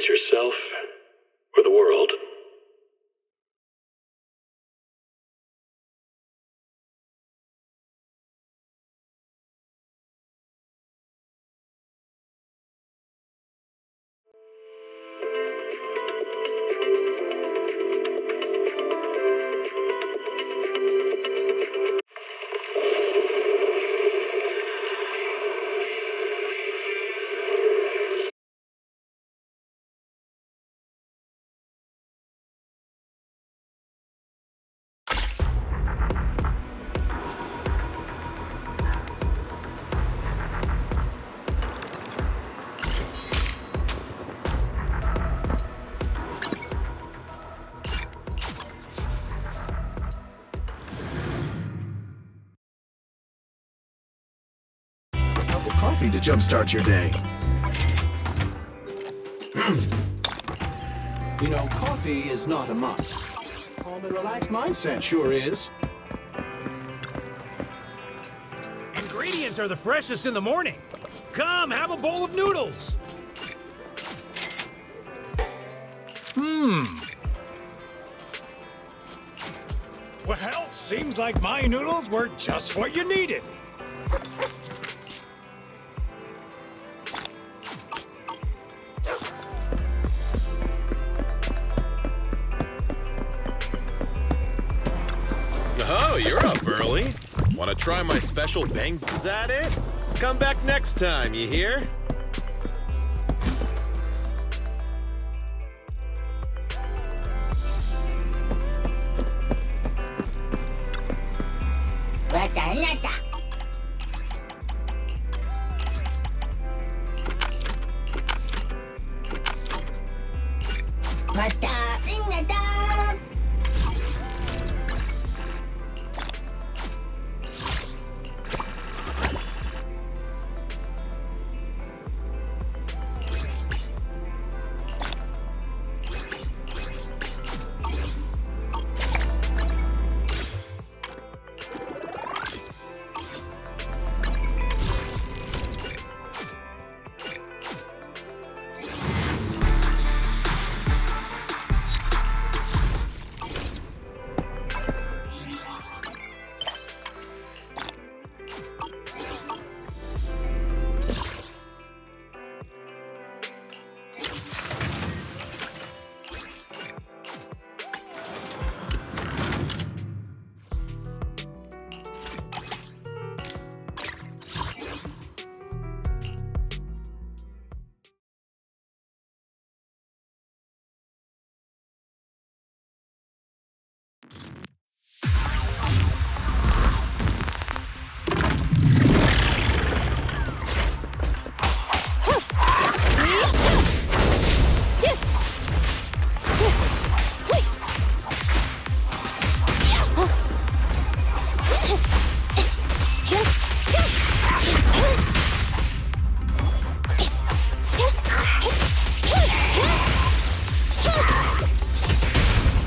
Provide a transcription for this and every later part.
It's yourself or the world. Coffee to jumpstart your day. You know, coffee is not a must. Calm and relaxed mindset sure is. Ingredients are the freshest in the morning. Come, have a bowl of noodles. Well, seems like my noodles were just what you needed. Oh, you're up early. Want to try my special bang? Is that it? Come back next time, you hear?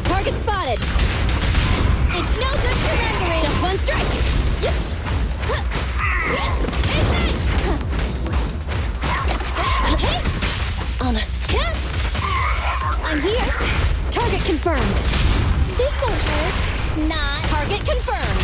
Target spotted. It's no good surrendering. Just one strike. Honest. I'm here. Target confirmed. This won't hurt. Not. Target confirmed.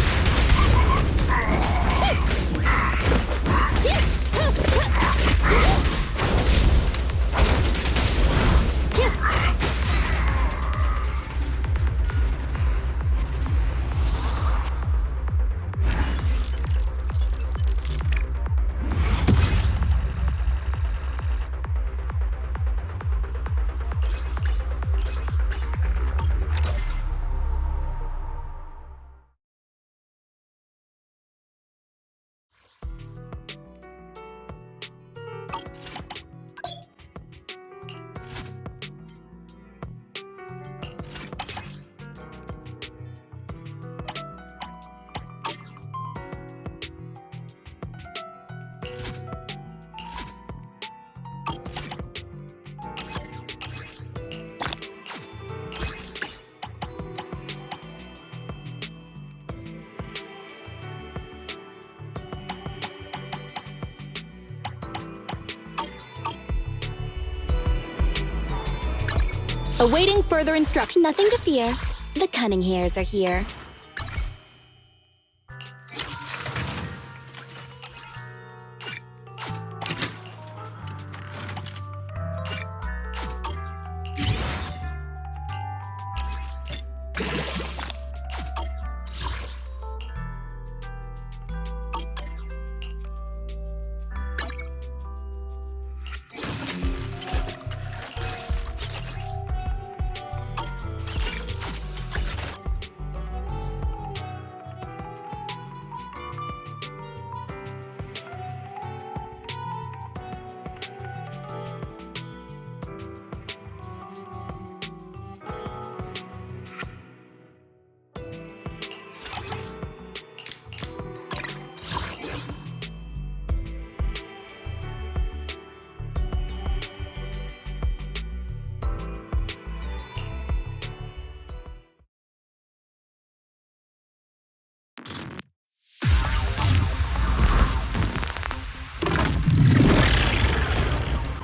Awaiting further instruction. Nothing to fear. The cunning hairs are here.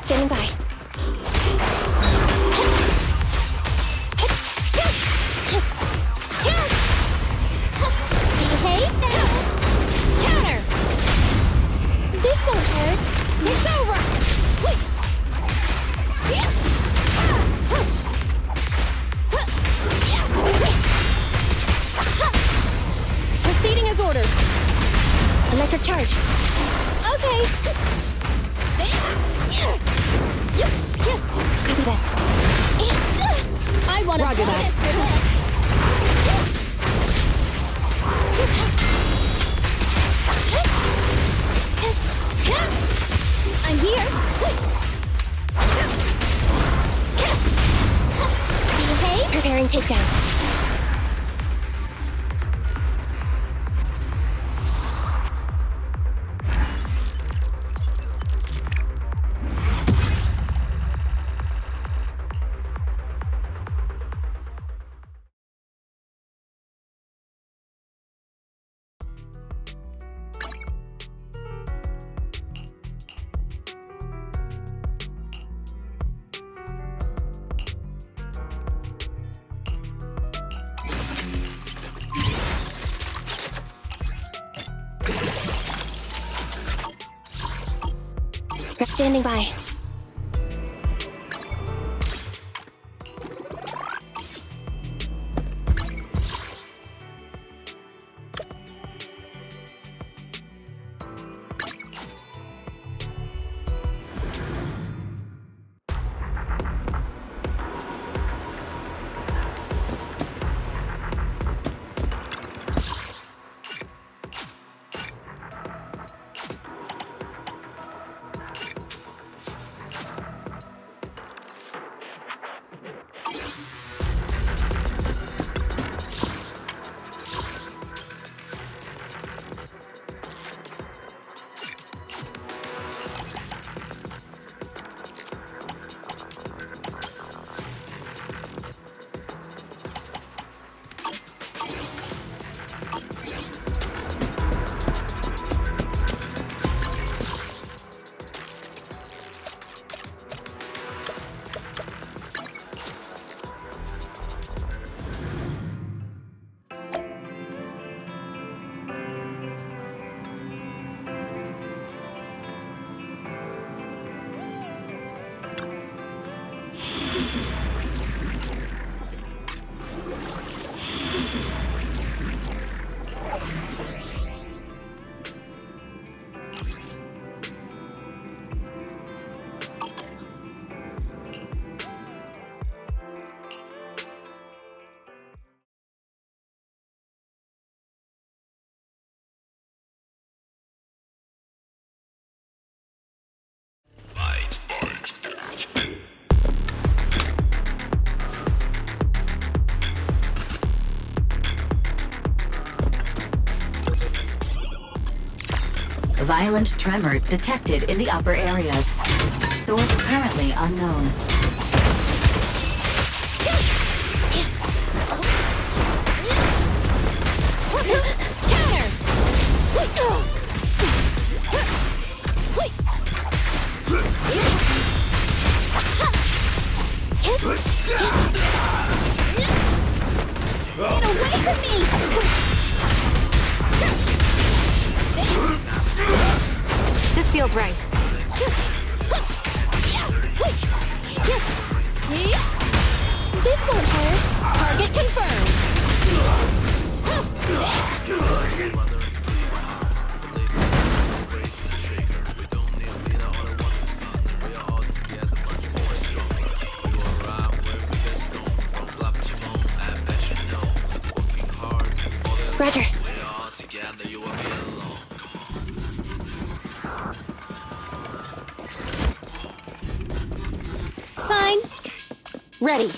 Standing by. Behave now! Counter! This won't hurt. It's over! Proceeding as ordered. Electric charge. Okay. Copy that. I want to Roger that. I'm here. Behave. Preparing takedown. Standing by. Violent tremors detected in the upper areas. Source currently unknown. Get away from me! This feels right. This won't hurt. Target confirmed. Roger. Fine. Ready.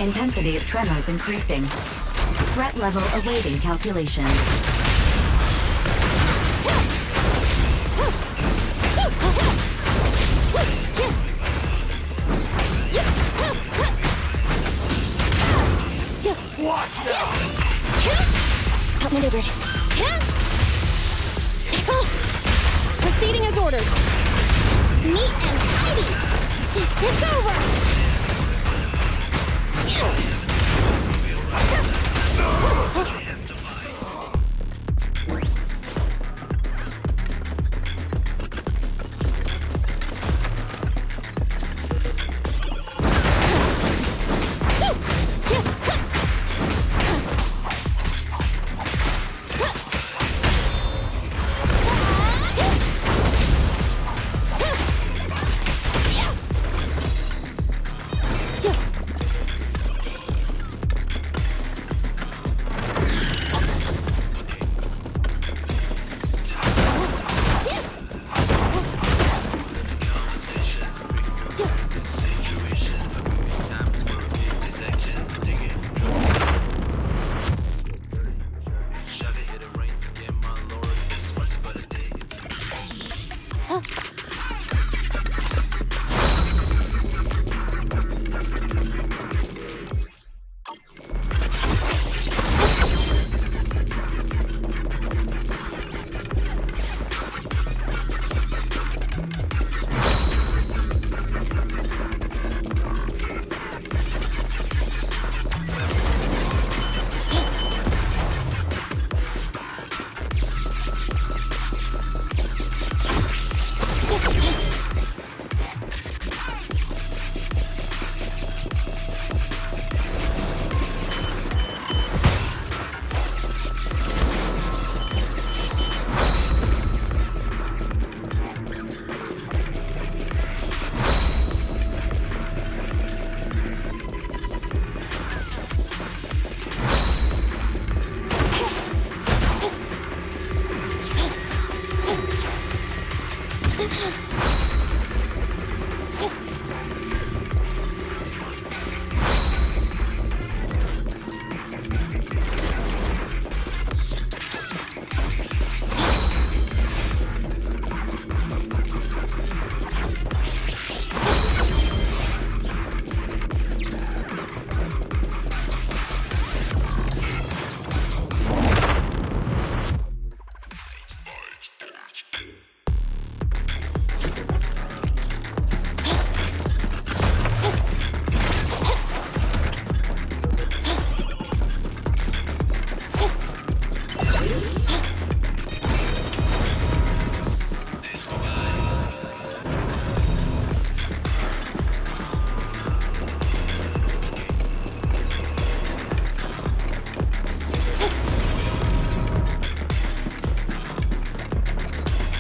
Intensity of tremors increasing. Threat level awaiting calculation. Outmaneuvered. Proceeding as ordered. Neat and tidy. It's over.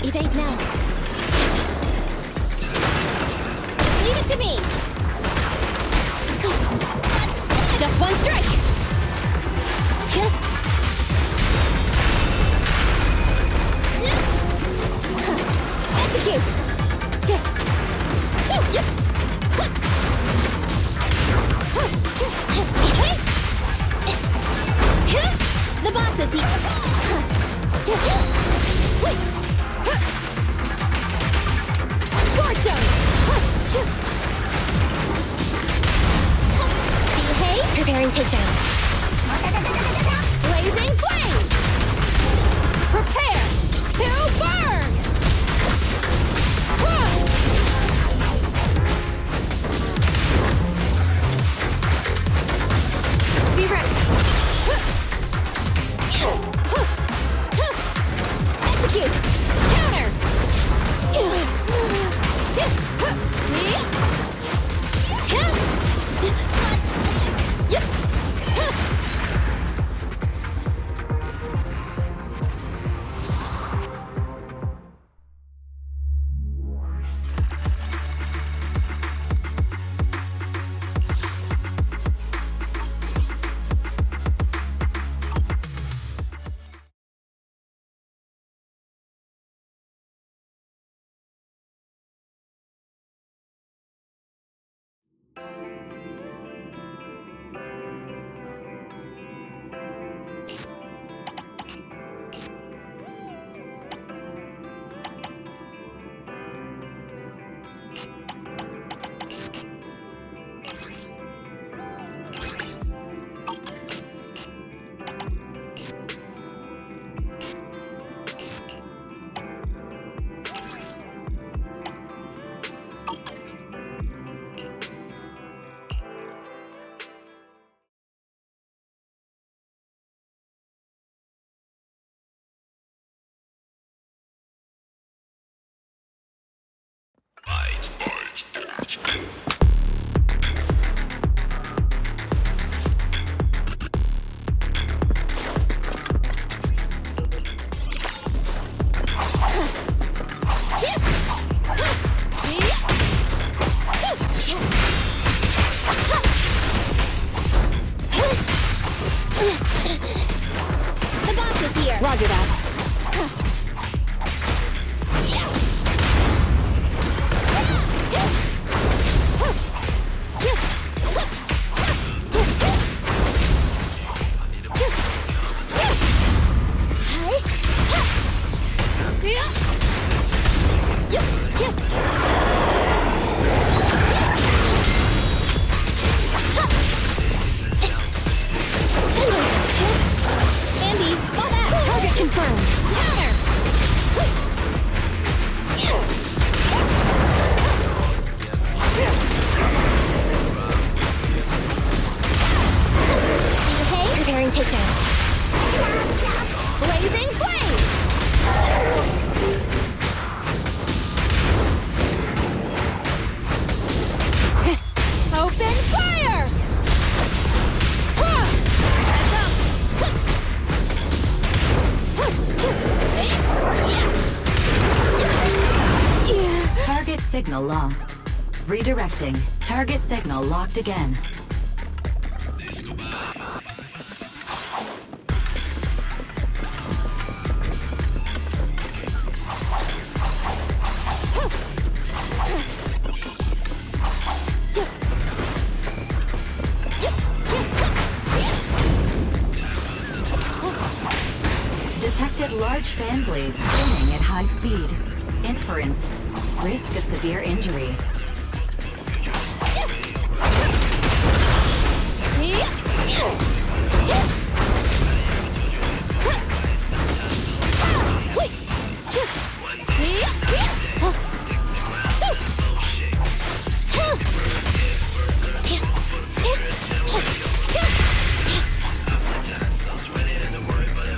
Evade now. Leave it to me. Just one strike. you! Counter! The boss is here! Roger that. Andy, fall back! Target confirmed! Counter! Okay, preparing takedown. Blazing flame! Open fire! Target signal lost. Redirecting. Target signal locked again. Detected large fan blades spinning at high speed. Inference. Risk of severe injury.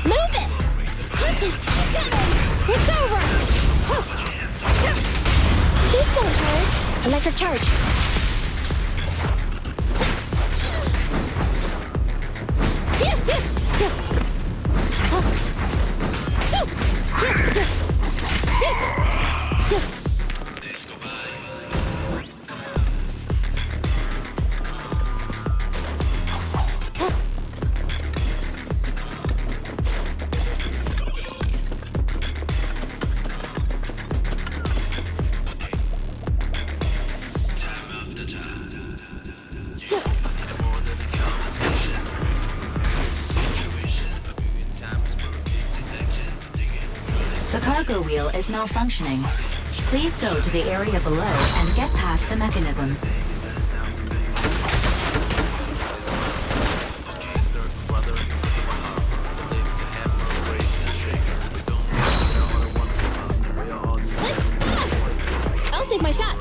Move it! It's over! This won't hurt. Electric charge. The cargo wheel is malfunctioning. Please go to the area below and get past the mechanisms. I'll take my shots.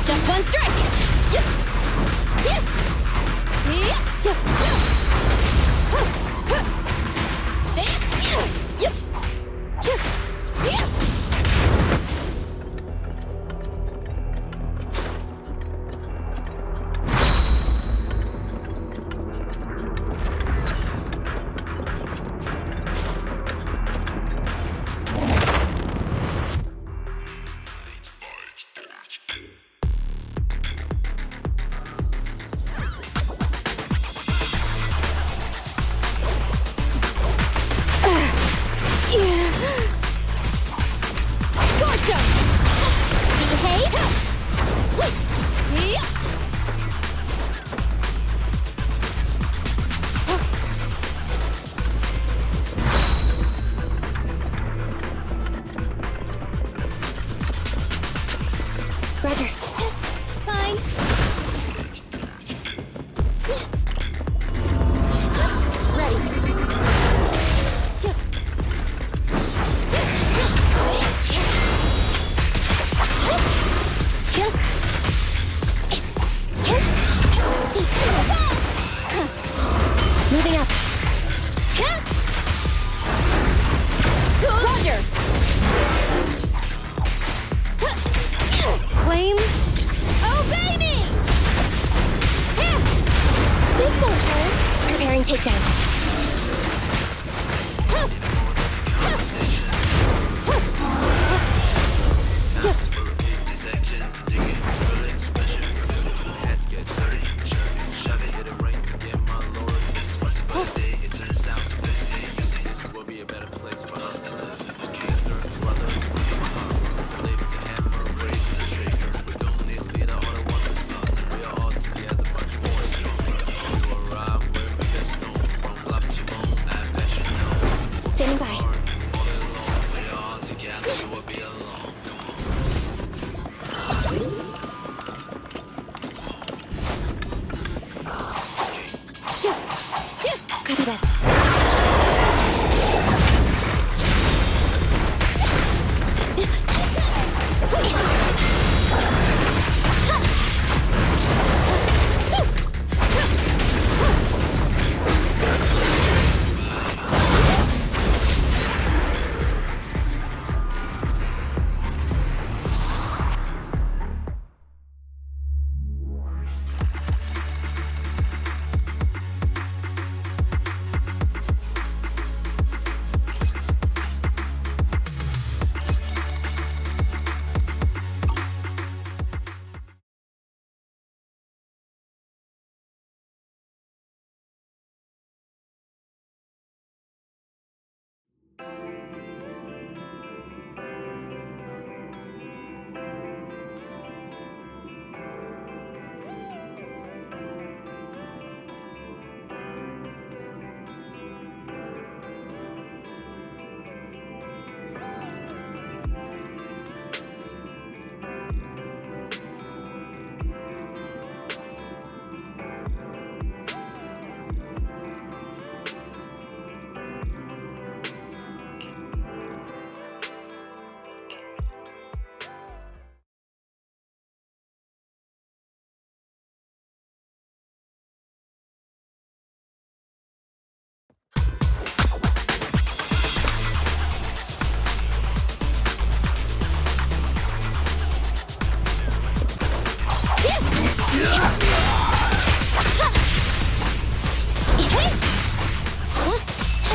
Just one strike! Yep! Yep! Yep! Yep! See? Yep! Yep! Yep! Roger. Fine. Ready. Moving up. Roger. Flame. Obey me! This won't hurt. Preparing takedown. Standing by. Copy that.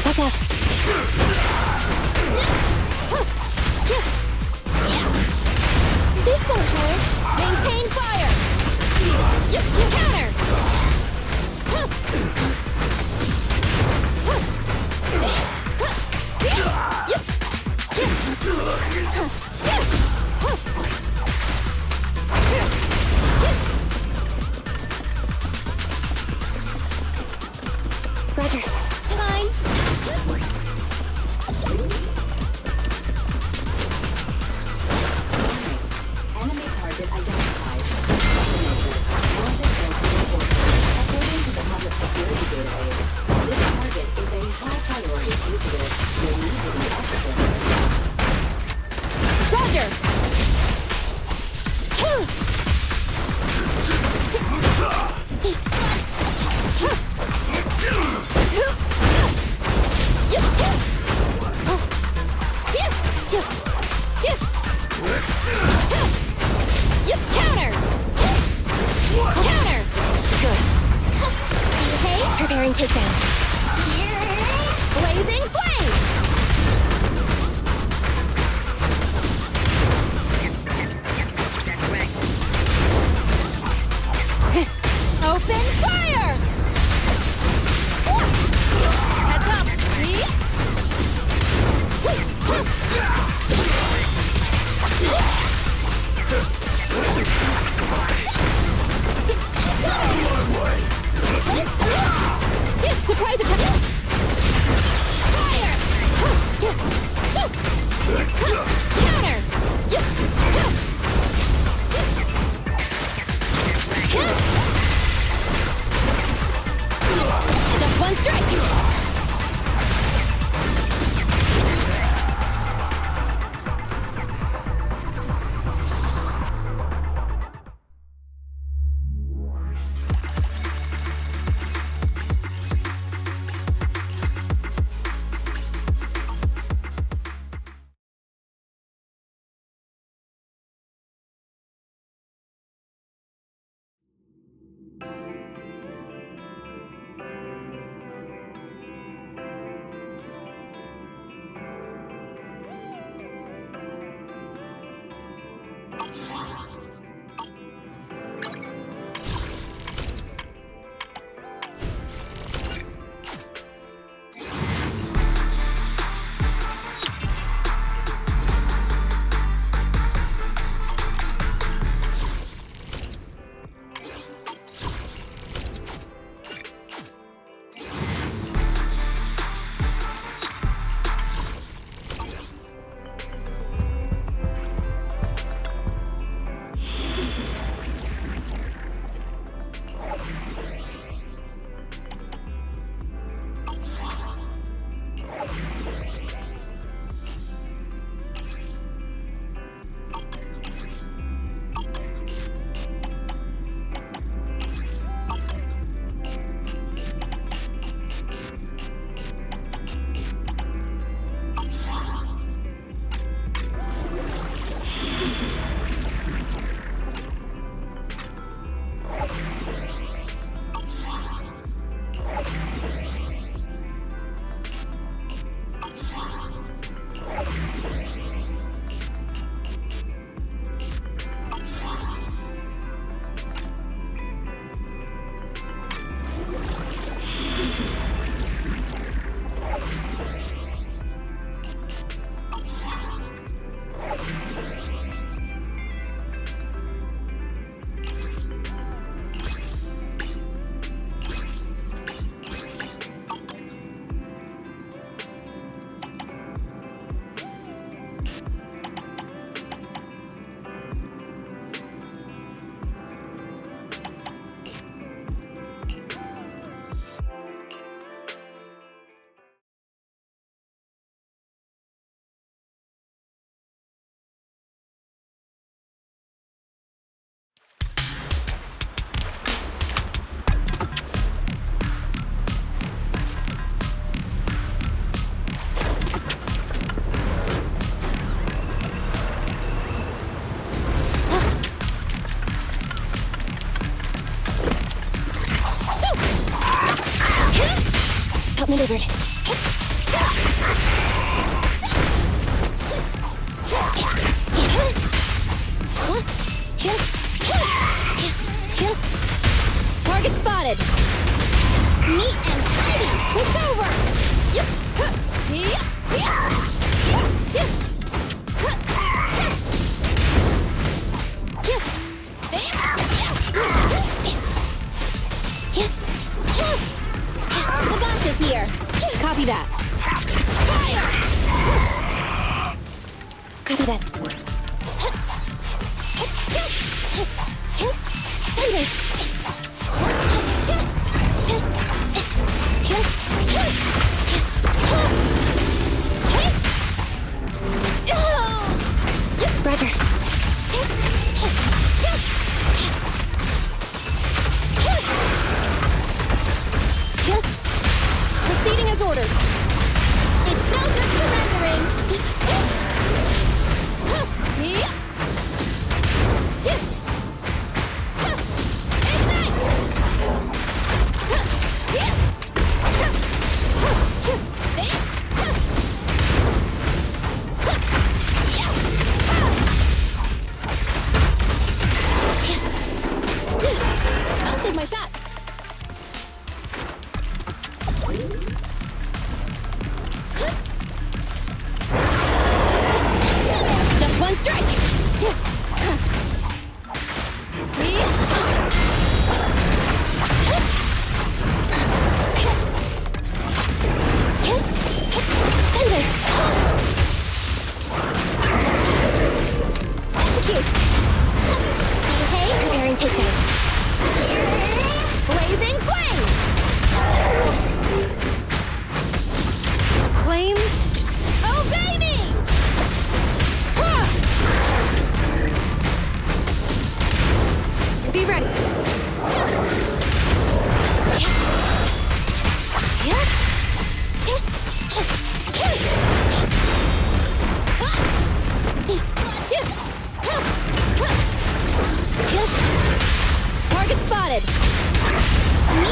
Watch out. This won't hurt. Maintain fire. Yep, counter. Roger. It's fine. Enemy target identified. According to the public security database, this target is a high priority fugitive will need to be executed. Roger. Counter! Counter! Good. Behave. Preparing takedown. Blazing flame! Open fire! Heads up! Surprise attack! Fire! Counter! Just one strike! Outmaneuvered. Target spotted. Neat and tidy. It's over. The boss is here. Copy that. Fire! Copy that. Thunder! Roger.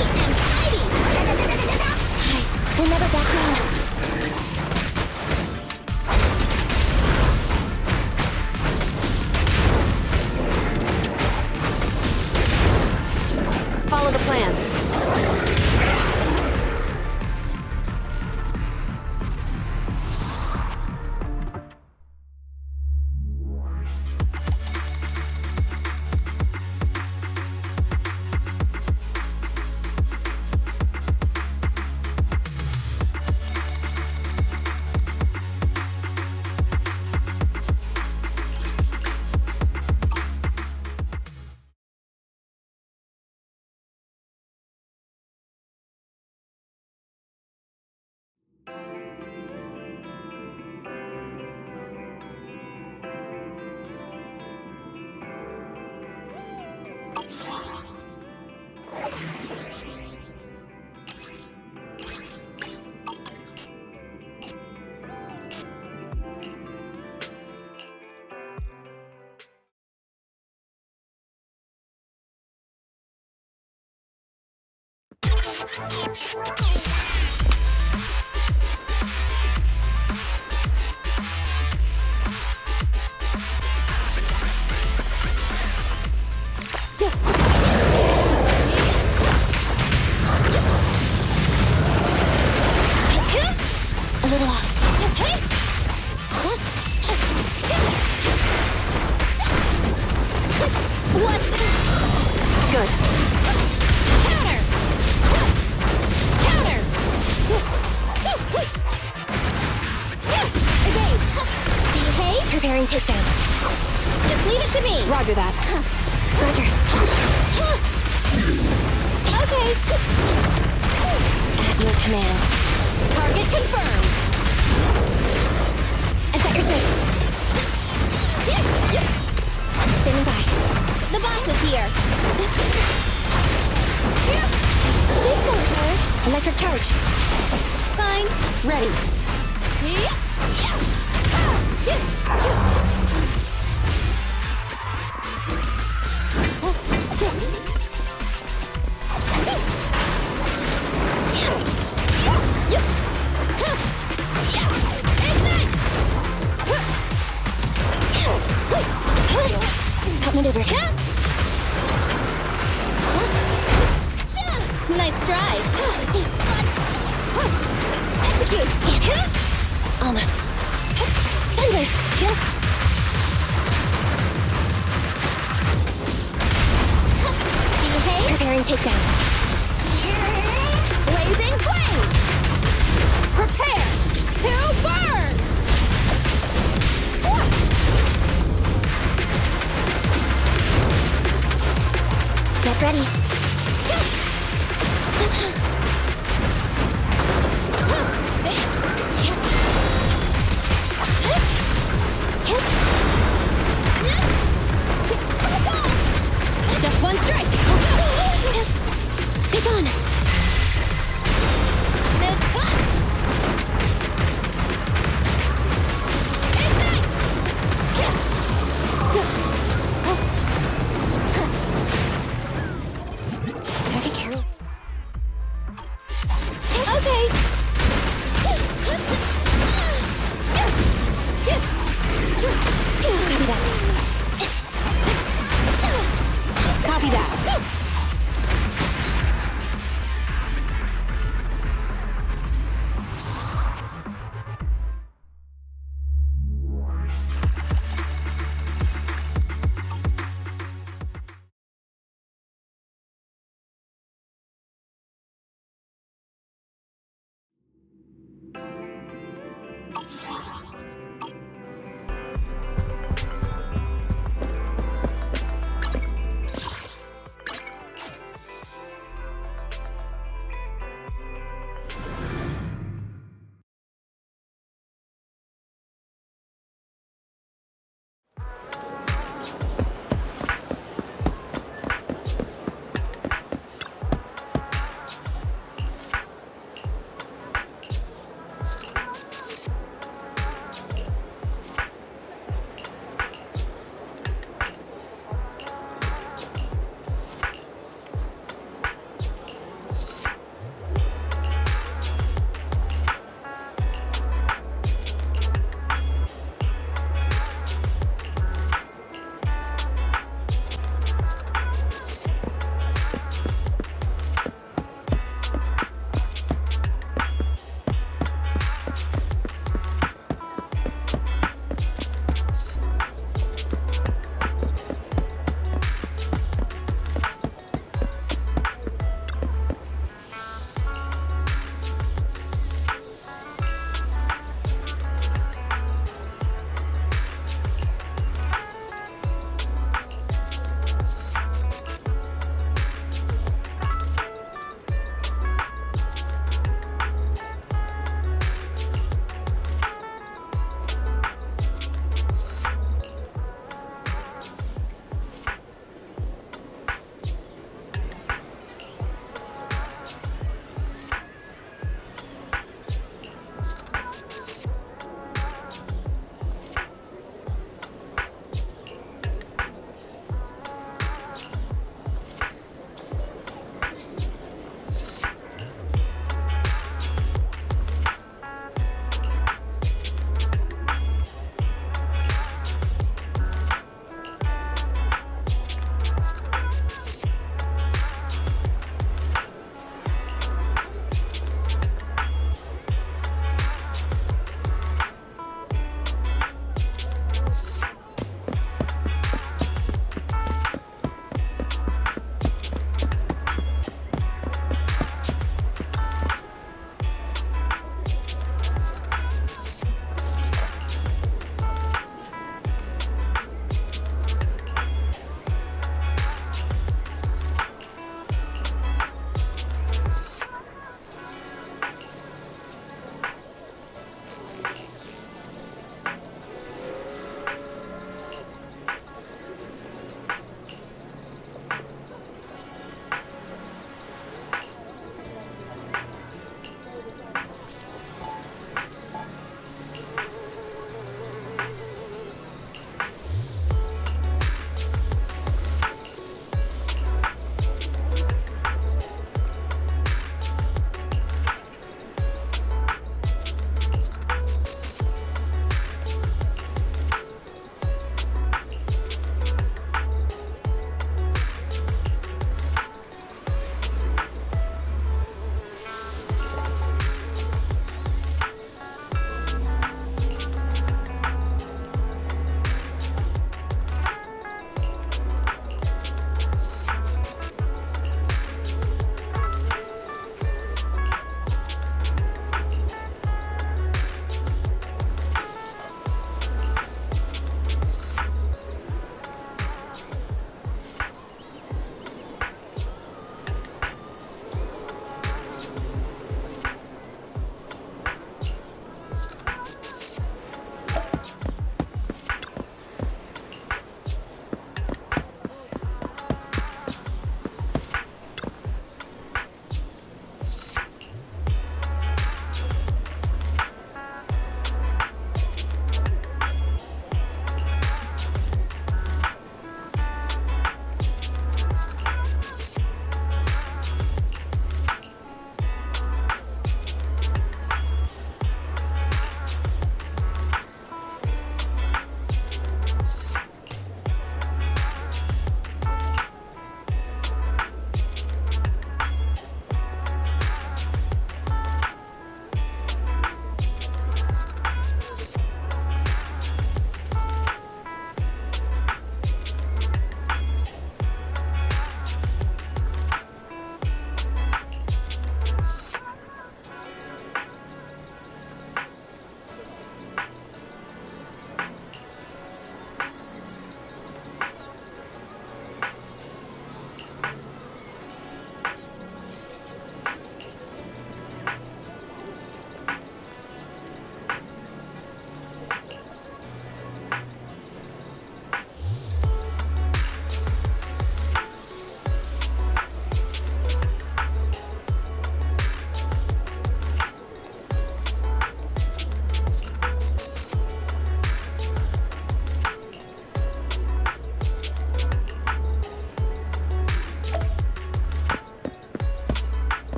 am mighty! We'll never back down. Follow the plan. A little off. What? Good. Counter! Counter! Evade! Behave! Preparing takedown. Just leave it to me! Roger that. Roger. Okay. At your command. Target confirmed. I've got your six. Standing by. The boss is here. This won't hurt. Electric charge. Fine. Ready. Outmaneuver. Nice try. Execute. Almost. Thunder. Behave. Preparing takedown. Blazing flame. Prepare to burn. Get ready. Just one strike. Be gone. Target carry. Okay. Copy that. Copy that.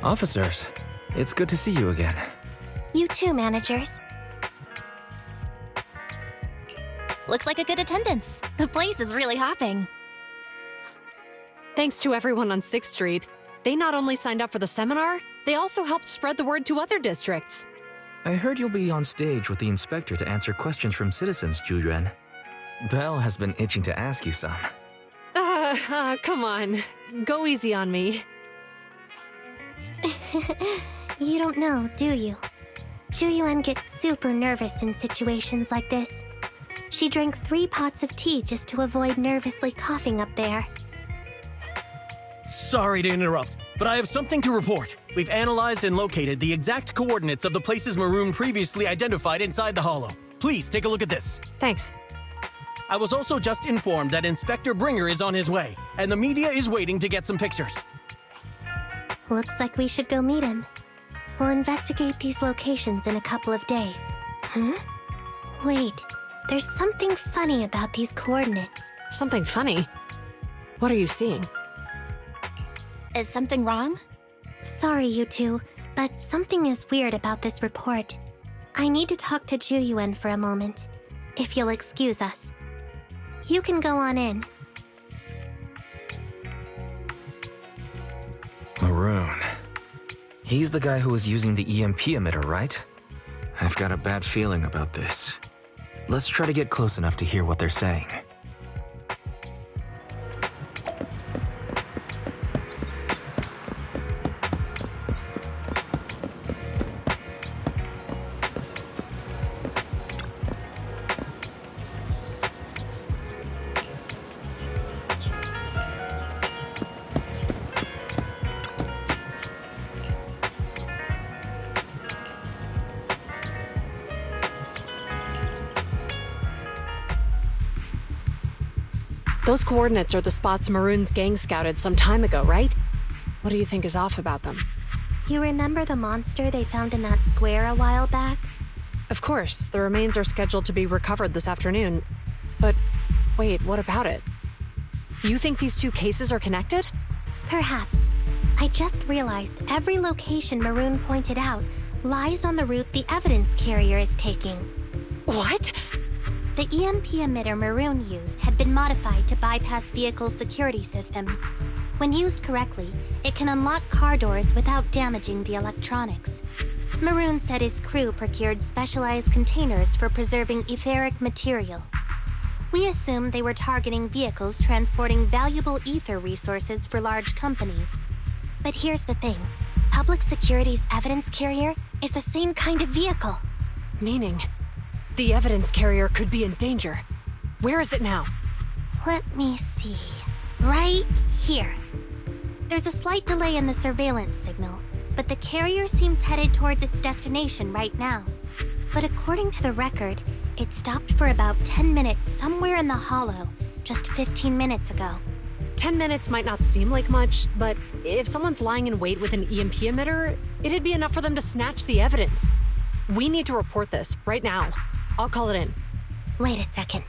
Officers, it's good to see you again. You too, managers. Looks like a good attendance. The place is really hopping. Thanks to everyone on 6th Street. They not only signed up for the seminar, they also helped spread the word to other districts. I heard you'll be on stage with the inspector to answer questions from citizens, Yuan. Belle has been itching to ask you some. Come on. Go easy on me. You don't know, do you? Yuan gets super nervous in situations like this. She drank 3 pots of tea just to avoid nervously coughing up there. Sorry to interrupt, but I have something to report. We've analyzed and located the exact coordinates of the places Maroon previously identified inside the hollow. Please take a look at this. Thanks. I was also just informed that Inspector Bringer is on his way, and the media is waiting to get some pictures. Looks like we should go meet him. We'll investigate these locations in a couple of days. Huh? Wait, there's something funny about these coordinates. Something funny? What are you seeing? Is something wrong? Sorry, you two, but something is weird about this report. I need to talk to Yuan for a moment, if you'll excuse us. You can go on in. Maroon. He's the guy who was using the EMP emitter, right? I've got a bad feeling about this. Let's try to get close enough to hear what they're saying. Those coordinates are the spots Maroon's gang scouted some time ago, right? What do you think is off about them? You remember the monster they found in that square a while back? Of course, the remains are scheduled to be recovered this afternoon. But wait, what about it? You think these 2 cases are connected? Perhaps. I just realized every location Maroon pointed out lies on the route the evidence carrier is taking. What? The EMP emitter Maroon used had been modified to bypass vehicle security systems. When used correctly, it can unlock car doors without damaging the electronics. Maroon said his crew procured specialized containers for preserving etheric material. We assumed they were targeting vehicles transporting valuable ether resources for large companies. But here's the thing. Public Security's evidence carrier is the same kind of vehicle. Meaning, the evidence carrier could be in danger. Where is it now? Let me see. Right here. There's a slight delay in the surveillance signal, but the carrier seems headed towards its destination right now. But according to the record, it stopped for about 10 minutes somewhere in the hollow, just 15 minutes ago. 10 minutes might not seem like much, but if someone's lying in wait with an EMP emitter, it'd be enough for them to snatch the evidence. We need to report this right now. I'll call it in. Wait a second.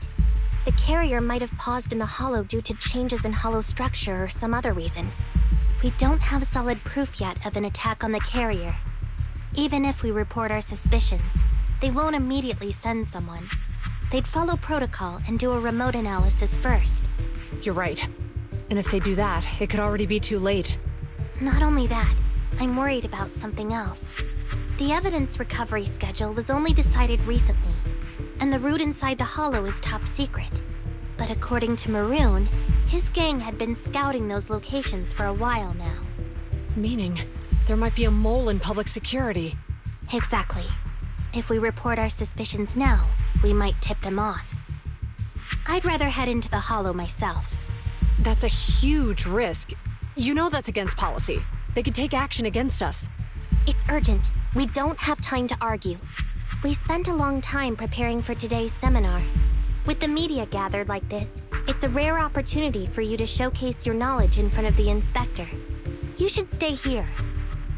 The carrier might have paused in the hollow due to changes in hollow structure or some other reason. We don't have solid proof yet of an attack on the carrier. Even if we report our suspicions, they won't immediately send someone. They'd follow protocol and do a remote analysis first. You're right. And if they do that, it could already be too late. Not only that, I'm worried about something else. The evidence recovery schedule was only decided recently, and the route inside the hollow is top secret. But according to Maroon, his gang had been scouting those locations for a while now. Meaning, there might be a mole in public security. Exactly. If we report our suspicions now, we might tip them off. I'd rather head into the hollow myself. That's a huge risk. You know that's against policy. They could take action against us. It's urgent. We don't have time to argue. We spent a long time preparing for today's seminar. With the media gathered like this, it's a rare opportunity for you to showcase your knowledge in front of the inspector. You should stay here.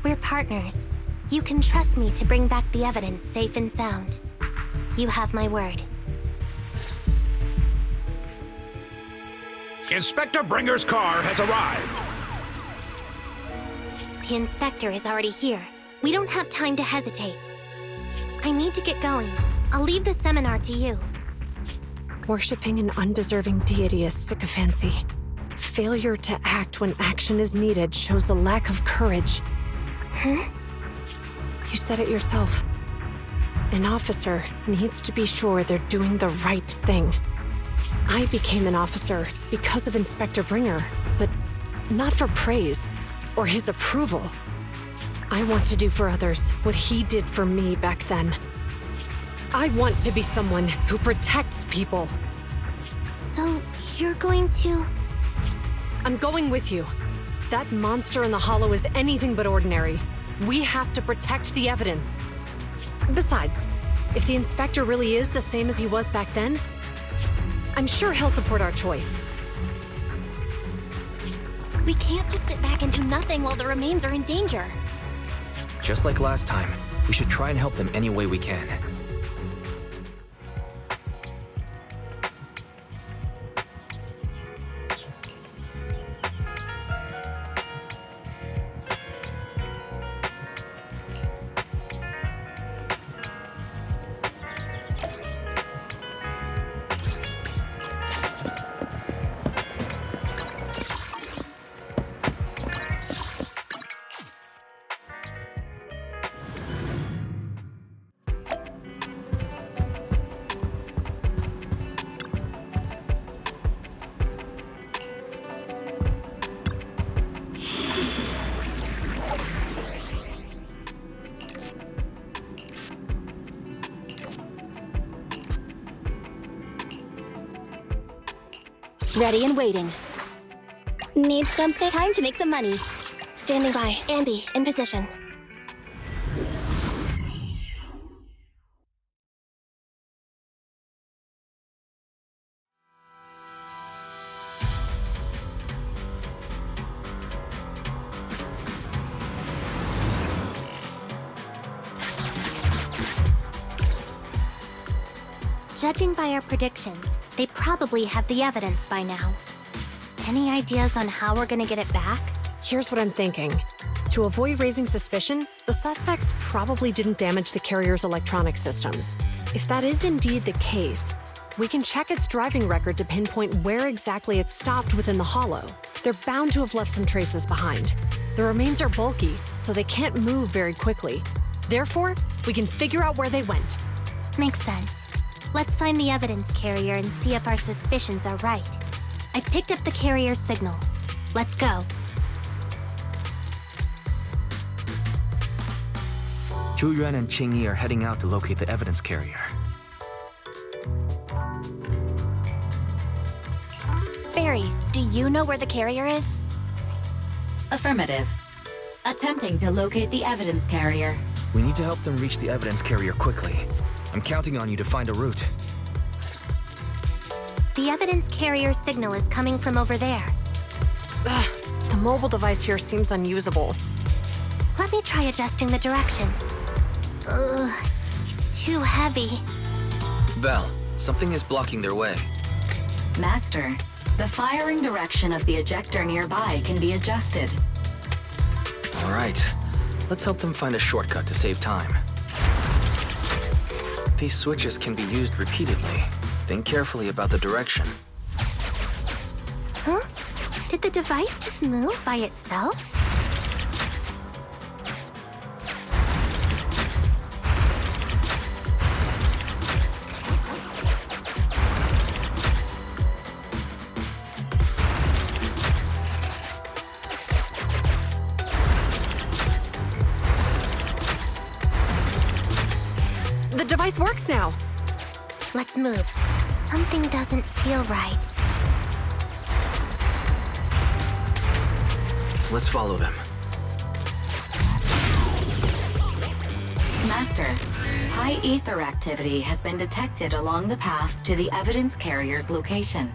We're partners. You can trust me to bring back the evidence safe and sound. You have my word. Inspector Bringer's car has arrived. The inspector is already here. We don't have time to hesitate. I need to get going. I'll leave the seminar to you. Worshipping an undeserving deity is sycophancy. Failure to act when action is needed shows a lack of courage. Huh? You said it yourself. An officer needs to be sure they're doing the right thing. I became an officer because of Inspector Bringer, but not for praise or his approval. I want to do for others what he did for me back then. I want to be someone who protects people. So, you're going to... I'm going with you. That monster in the hollow is anything but ordinary. We have to protect the evidence. Besides, if the inspector really is the same as he was back then, I'm sure he'll support our choice. We can't just sit back and do nothing while the remains are in danger. Just like last time, we should try and help them any way we can. Ready and waiting. Need something? Time to make some money. Standing by. Ambi, in position. Judging by our predictions, they probably have the evidence by now. Any ideas on how we're gonna get it back? Here's what I'm thinking. To avoid raising suspicion, the suspects probably didn't damage the carrier's electronic systems. If that is indeed the case, we can check its driving record to pinpoint where exactly it stopped within the hollow. They're bound to have left some traces behind. The remains are bulky, so they can't move very quickly. Therefore, we can figure out where they went. Makes sense. Let's find the evidence carrier and see if our suspicions are right. I picked up the carrier's signal. Let's go. Yuan and Qinyi are heading out to locate the evidence carrier. Barry, do you know where the carrier is? Affirmative. Attempting to locate the evidence carrier. We need to help them reach the evidence carrier quickly. I'm counting on you to find a route. The evidence carrier signal is coming from over there. Ugh, the mobile device here seems unusable. Let me try adjusting the direction. Ugh, it's too heavy. Belle, something is blocking their way. Master, the firing direction of the ejector nearby can be adjusted. All right, let's help them find a shortcut to save time. These switches can be used repeatedly. Think carefully about the direction. Huh? Did the device just move by itself? The device works now. Let's move. Something doesn't feel right. Let's follow them. Master, high ether activity has been detected along the path to the evidence carrier's location.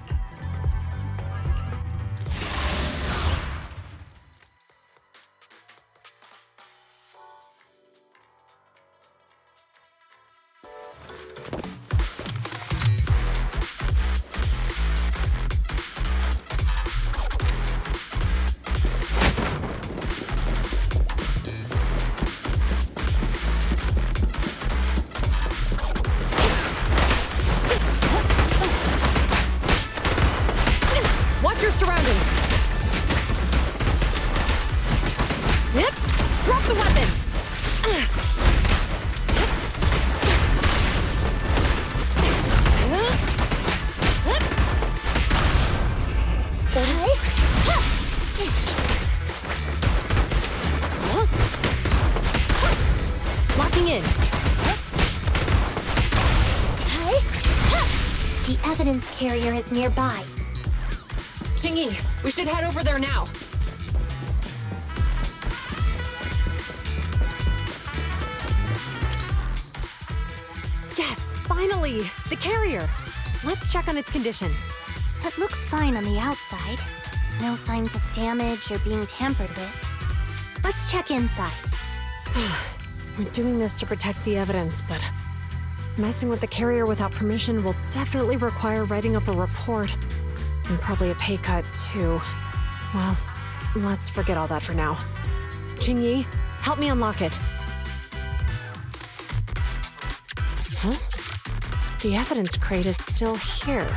evidence carrier is nearby. Qinyi, we should head over there now. Yes, finally! The carrier! Let's check on its condition. It looks fine on the outside. No signs of damage or being tampered with. Let's check inside. We're doing this to protect the evidence, but messing with the carrier without permission will definitely require writing up a report. And probably a pay cut, too. Well, let's forget all that for now. Qinyi, help me unlock it. Huh? The evidence crate is still here.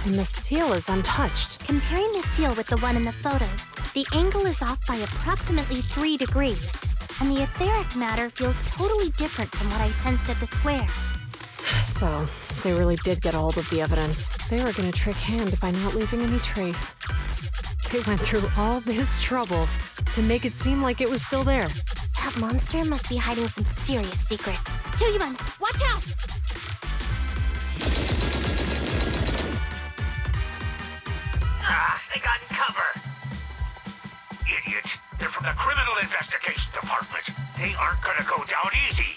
And the seal is untouched. Comparing the seal with the one in the photo, the angle is off by approximately 3 degrees, and the etheric matter feels totally different from what I sensed at the square. So, they really did get a hold of the evidence. They were gonna trick Hand by not leaving any trace. They went through all this trouble to make it seem like it was still there. That monster must be hiding some serious secrets. Yuan, watch out! They got in cover. Idiots. They're from the Criminal Investigation Department. They aren't gonna go down easy.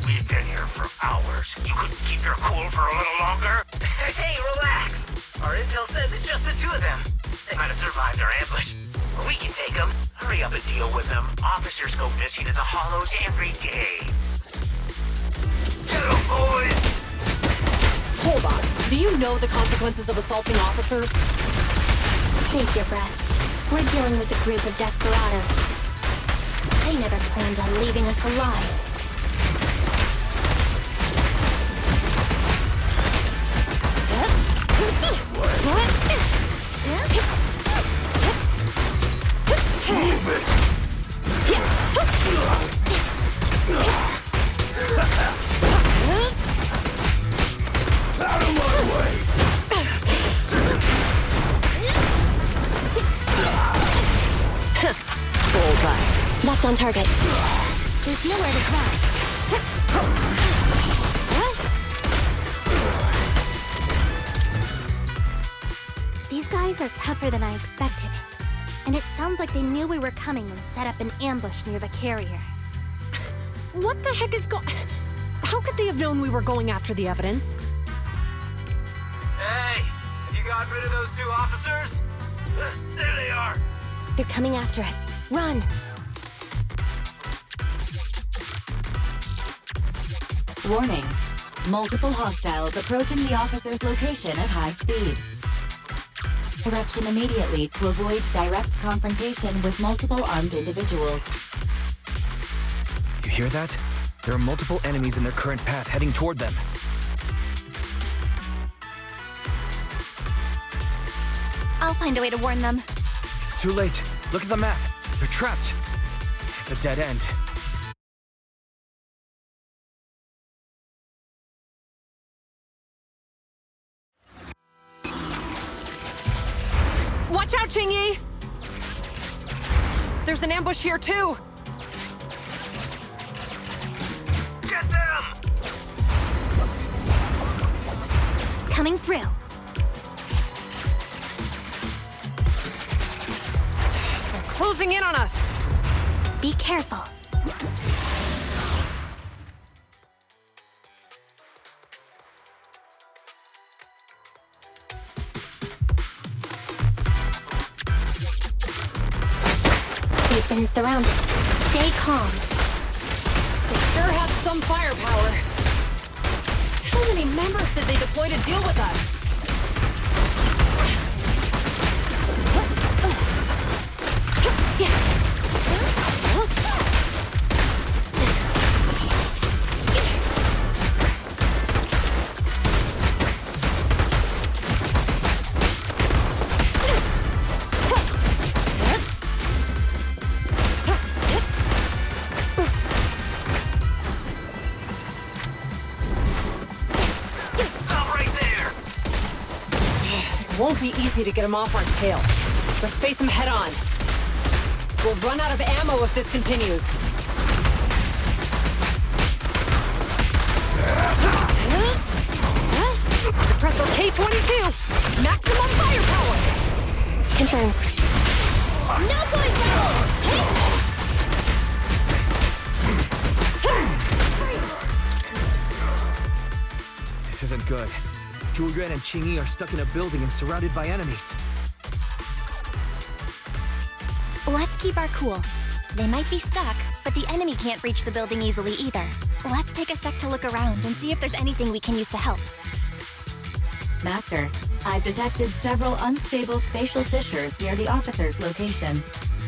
We've been here for hours. You couldn't keep your cool for a little longer? Hey, relax. Our intel says it's just the two of them. They might have survived our ambush. But we can take them. Hurry up and deal with them. Officers go missing in the hollows every day. Get them, boys! Hold on. Do you know the consequences of assaulting officers? Take your breath. We're dealing with a group of desperados. They never planned on leaving us alive. Out of my way! Bullseye. Locked on target. There's nowhere to climb. These guys are tougher than I expected. And it sounds like they knew we were coming and set up an ambush near the carrier. What the heck is going... How could they have known we were going after the evidence? Hey! You got rid of those two officers? There they are! They're coming after us. Run! Warning. Multiple hostiles approaching the officer's location at high speed. Direction immediately to avoid direct confrontation with multiple armed individuals. You hear that? There are multiple enemies in their current path heading toward them. I'll find a way to warn them. It's too late. Look at the map. They're trapped. It's a dead end. Watch out, Qinyi! There's an ambush here, too! Get them! Coming through. They're closing in on us! Be careful. They've been surrounded. Stay calm. They sure have some firepower. How many members did they deploy to deal with us? Won't be easy to get him off our tail. Let's face him head on. We'll run out of ammo if this continues. They're Suppressor K-22! Maximum firepower! Confirmed. No point, Rebel! This isn't good. Yuan and Qinyi are stuck in a building and surrounded by enemies. Let's keep our cool. They might be stuck, but the enemy can't reach the building easily either. Let's take a sec to look around and see if there's anything we can use to help. Master, I've detected several unstable spatial fissures near the officer's location.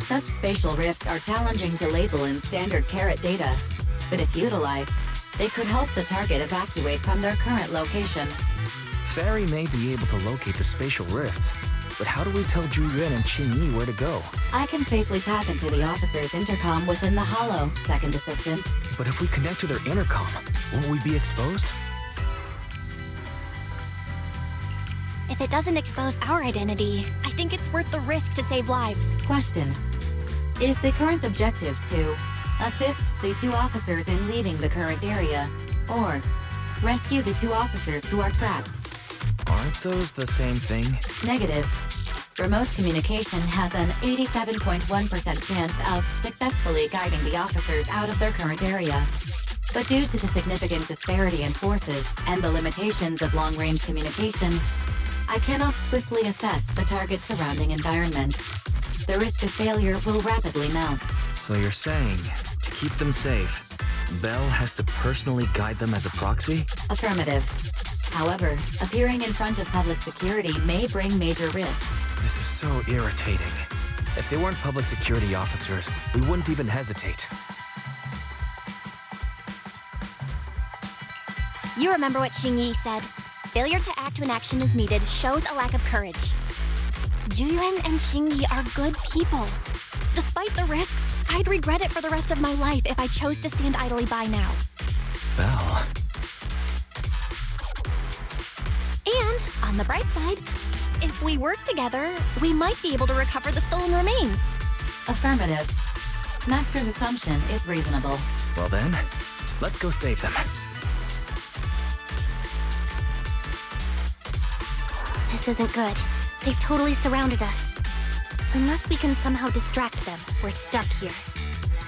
Such spatial rifts are challenging to label in standard carat data, but if utilized, they could help the target evacuate from their current location. Fairy may be able to locate the spatial rifts, but how do we tell Yuan and Qinyi where to go? I can safely tap into the officer's intercom within the hollow, Second Assistant. But if we connect to their intercom, won't we be exposed? If it doesn't expose our identity, I think it's worth the risk to save lives. Question. Is the current objective to assist the 2 officers in leaving the current area, or rescue the 2 officers who are trapped? Aren't those the same thing? Negative. Remote communication has an 87.1% chance of successfully guiding the officers out of their current area. But due to the significant disparity in forces and the limitations of long-range communication, I cannot swiftly assess the target's surrounding environment. The risk of failure will rapidly mount. So you're saying, to keep them safe, Bell has to personally guide them as a proxy? Affirmative. However, appearing in front of public security may bring major risks. This is so irritating. If they weren't public security officers, we wouldn't even hesitate. You remember what Qinyi said? Failure to act when action is needed shows a lack of courage. Yuan and Qinyi are good people. Despite the risks, I'd regret it for the rest of my life if I chose to stand idly by now. Bell. And, on the bright side, if we work together, we might be able to recover the stolen remains. Affirmative. Master's assumption is reasonable. Well then, let's go save them. This isn't good. They've totally surrounded us. Unless we can somehow distract them, we're stuck here.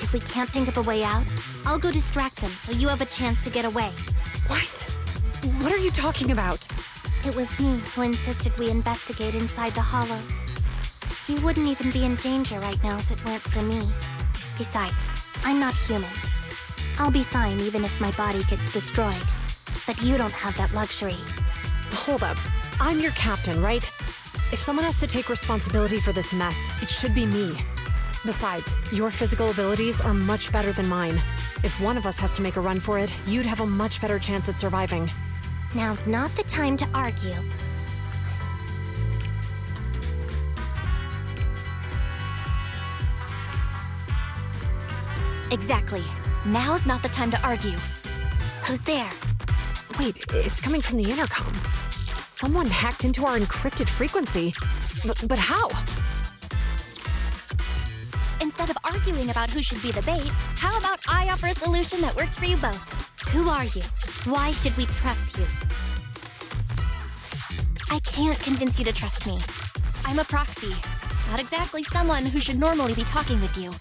If we can't think of a way out, I'll go distract them so you have a chance to get away. What? What are you talking about? It was me who insisted we investigate inside the hollow. You wouldn't even be in danger right now if it weren't for me. Besides, I'm not human. I'll be fine even if my body gets destroyed. But you don't have that luxury. Hold up. I'm your captain, right? If someone has to take responsibility for this mess, it should be me. Besides, your physical abilities are much better than mine. If one of us has to make a run for it, you'd have a much better chance at surviving. Now's not the time to argue. Exactly. Now's not the time to argue. Who's there? Wait, it's coming from the intercom. Someone hacked into our encrypted frequency. But how? Instead of arguing about who should be the bait, how about I offer a solution that works for you both? Who are you? Why should we trust you? I can't convince you to trust me. I'm a proxy, not exactly someone who should normally be talking with you.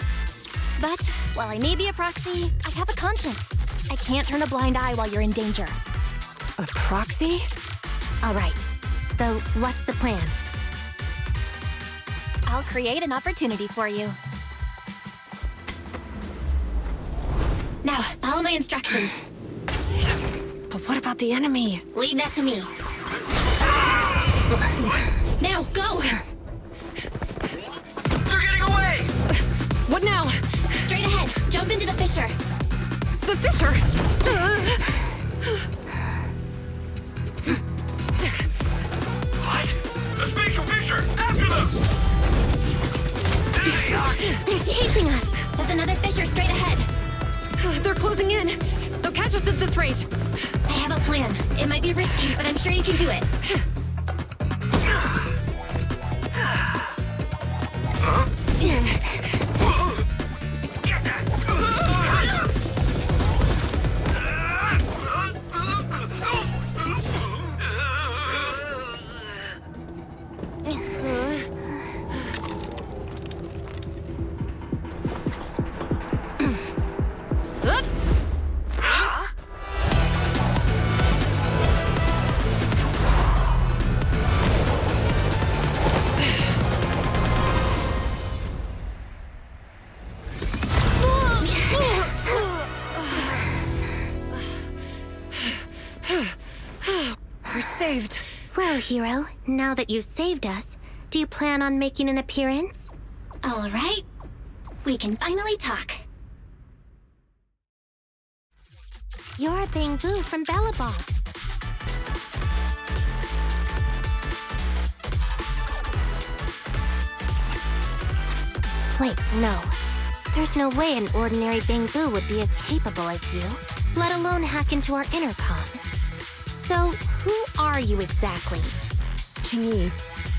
But while I may be a proxy, I have a conscience. I can't turn a blind eye while you're in danger. A proxy? All right, so what's the plan? I'll create an opportunity for you. Now, follow my instructions. But what about the enemy? Leave that to me. Now, go! They're getting away! What now? Straight ahead. Jump into the fissure. The fissure? What? The spatial fissure! After them! There they are! They're chasing us. There's another fissure straight ahead. They're closing in. They'll catch us at this rate. I have a plan. It might be risky, but I'm sure you can do it. survived! Well, hero, now that you've saved us, do you plan on making an appearance? All right. We can finally talk. You're Bangbu from Bellabog. Wait, no. There's no way an ordinary Bangbu would be as capable as you, let alone hack into our intercom. So, who are you exactly? Qinyi,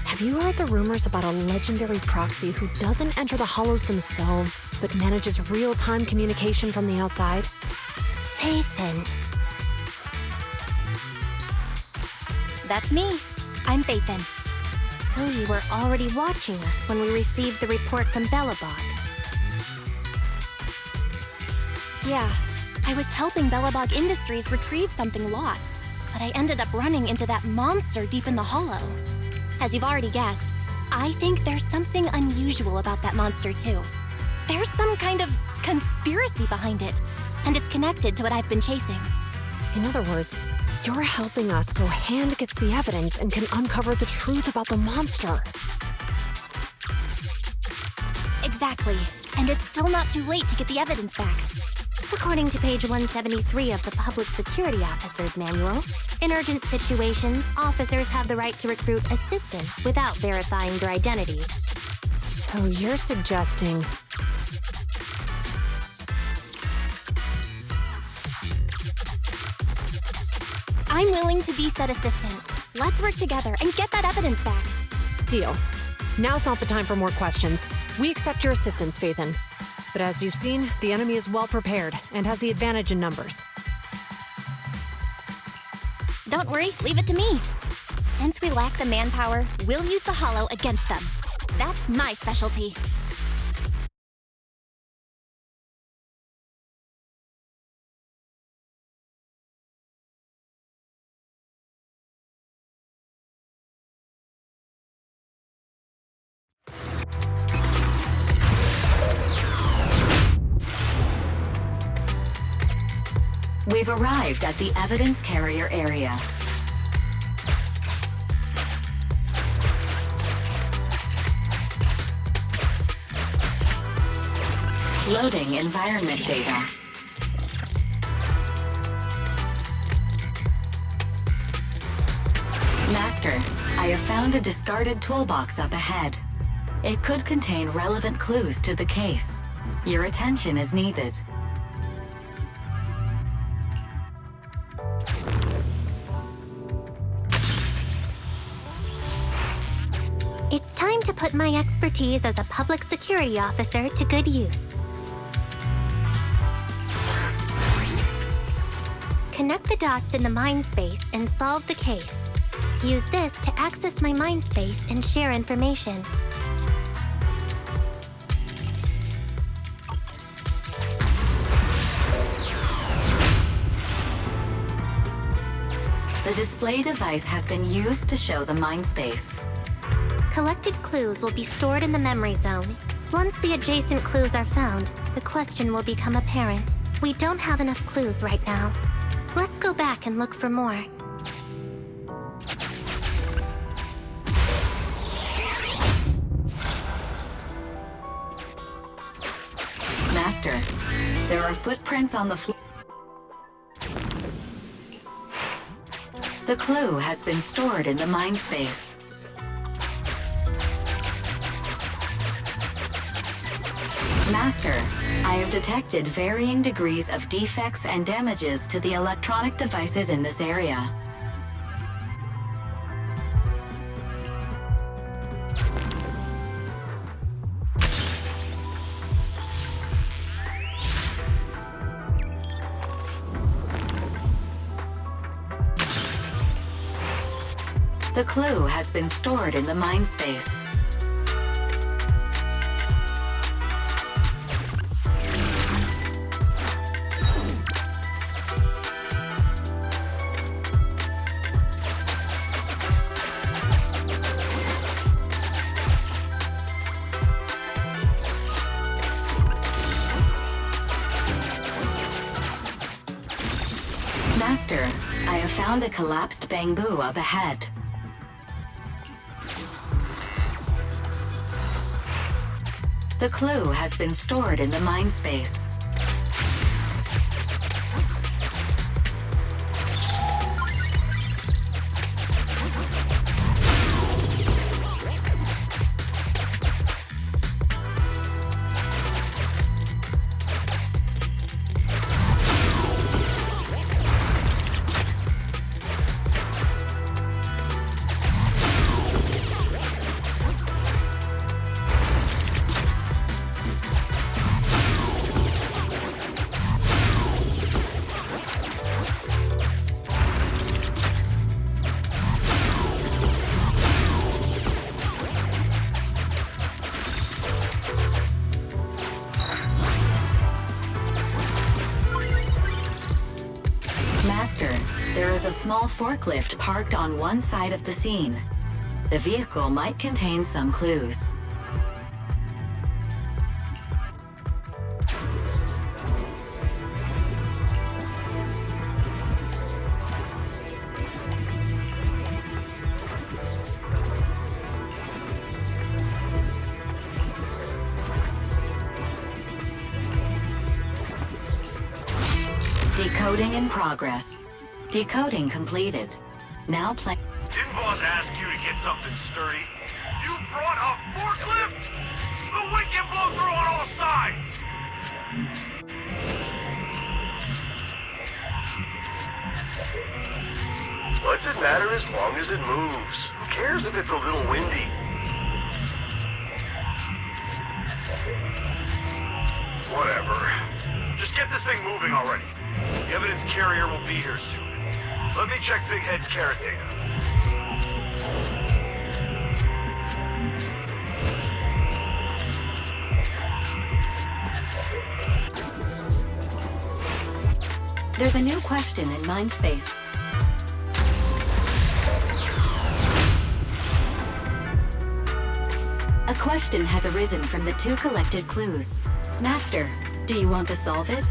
have you heard the rumors about a legendary proxy who doesn't enter the hollows themselves, but manages real-time communication from the outside? Phaethon. That's me. I'm Phaethon. So you were already watching us when we received the report from Bellabog. Yeah, I was helping Bellabog Industries retrieve something lost, but I ended up running into that monster deep in the hollow. As you've already guessed, I think there's something unusual about that monster too. There's some kind of conspiracy behind it, and it's connected to what I've been chasing. In other words, you're helping us so Hand gets the evidence and can uncover the truth about the monster. Exactly, and it's still not too late to get the evidence back. According to page 173 of the Public Security Officer's Manual, in urgent situations, officers have the right to recruit assistants without verifying their identities. So you're suggesting... I'm willing to be said assistant. Let's work together and get that evidence back. Deal. Now's not the time for more questions. We accept your assistance, Phaethon. But as you've seen, the enemy is well prepared and has the advantage in numbers. Don't worry, leave it to me. Since we lack the manpower, we'll use the hollow against them. That's my specialty. We've arrived at the evidence carrier area. Loading environment data. Master, I have found a discarded toolbox up ahead. It could contain relevant clues to the case. Your attention is needed. It's time to put my expertise as a public security officer to good use. Connect the dots in the mind space and solve the case. Use this to access my mind space and share information. The display device has been used to show the mind space. Collected clues will be stored in the memory zone. Once the adjacent clues are found, the question will become apparent. We don't have enough clues right now. Let's go back and look for more. Master, there are footprints on the floor. The clue has been stored in the mind space. Master, I have detected varying degrees of defects and damages to the electronic devices in this area. The clue has been stored in the mind space. Master, I have found found a collapsed bamboo up ahead. The clue has been stored in the mind space. There is a small forklift parked on one side of the scene. The vehicle might contain some clues. Decoding in progress. Decoding completed. Now play. Didn't boss ask you to get something sturdy? You brought a forklift? The wind can blow through on all sides! What's it matter as long as it moves? Who cares if it's a little windy? Whatever. Just get this thing moving already. The evidence carrier will be here soon. Let me check Big Head's carrot data. There's a new question in Mindspace. A question has arisen from the two collected clues. Master, do you want to solve it?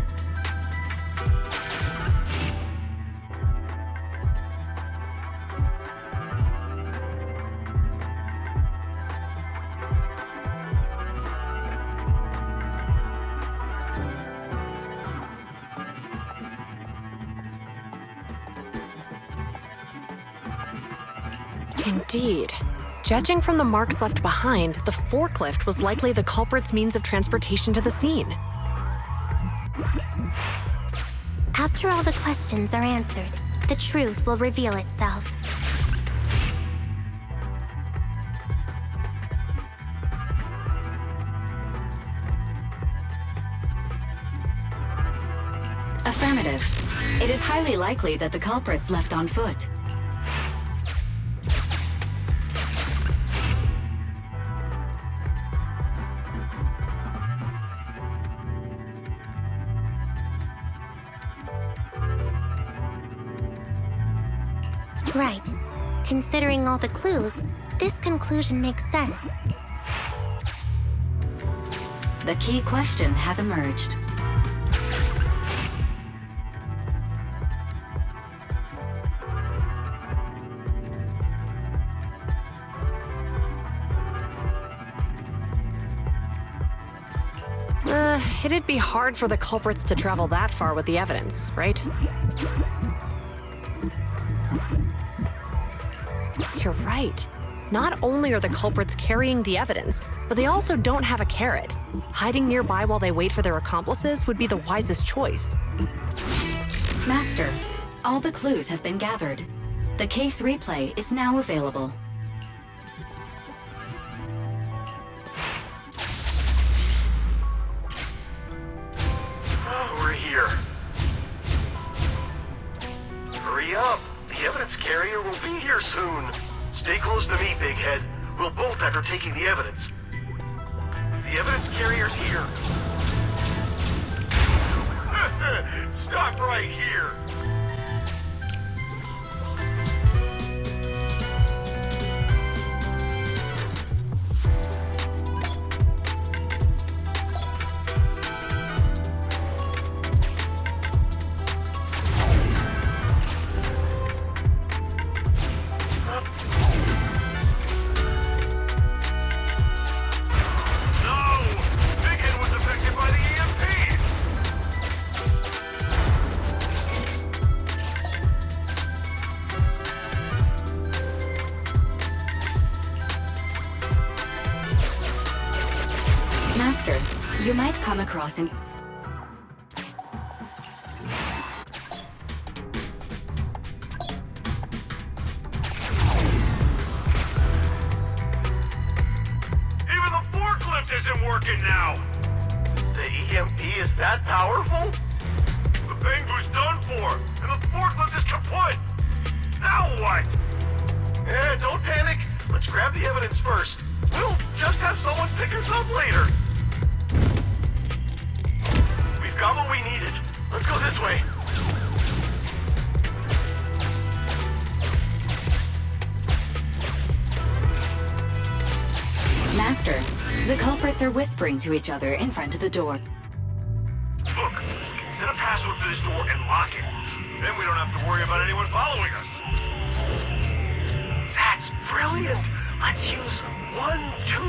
Indeed. Judging from the marks left behind, the forklift was likely the culprit's means of transportation to the scene. After all the questions are answered, the truth will reveal itself. Affirmative. It is highly likely that the culprit's left on foot. Right. Considering all the clues, this conclusion makes sense. The key question has emerged. It'd be hard for the culprits to travel that far with the evidence, right? You're right. Not only are the culprits carrying the evidence, but they also don't have a carrot. Hiding nearby while they wait for their accomplices would be the wisest choice. Master, all the clues have been gathered. The case replay is now available. We're here. Hurry up! The evidence carrier will be here soon. Stay close to me, Big Head. We'll bolt after taking the evidence. The evidence carrier's here. Stop right here! Master, you might come across him. Even the forklift isn't working now! The EMP is that powerful? The Bangbu's done for, and the forklift is kaput! Now what? Don't panic. Let's grab the evidence first. We'll just have someone pick us up later. We've got what we needed. Let's go this way. Master, the culprits are whispering to each other in front of the door. Look, we can set a password for this door and lock it. Then we don't have to worry about anyone following us. That's brilliant. Let's use 1, 2,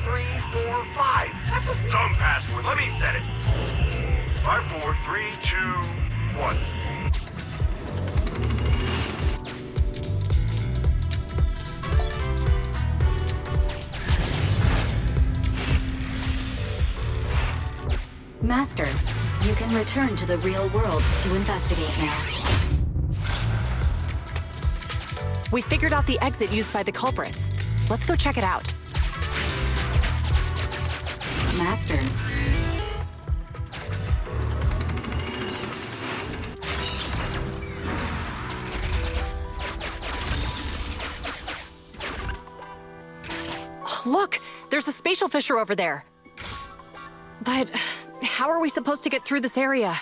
3, 4, 5. That's a dumb password. Let me set it. 5, 4, 3, 2, 1. Master, you can return to the real world to investigate now. We figured out the exit used by the culprits. Let's go check it out. Master. Oh, look! There's a spatial fissure over there. But how are we supposed to get through this area?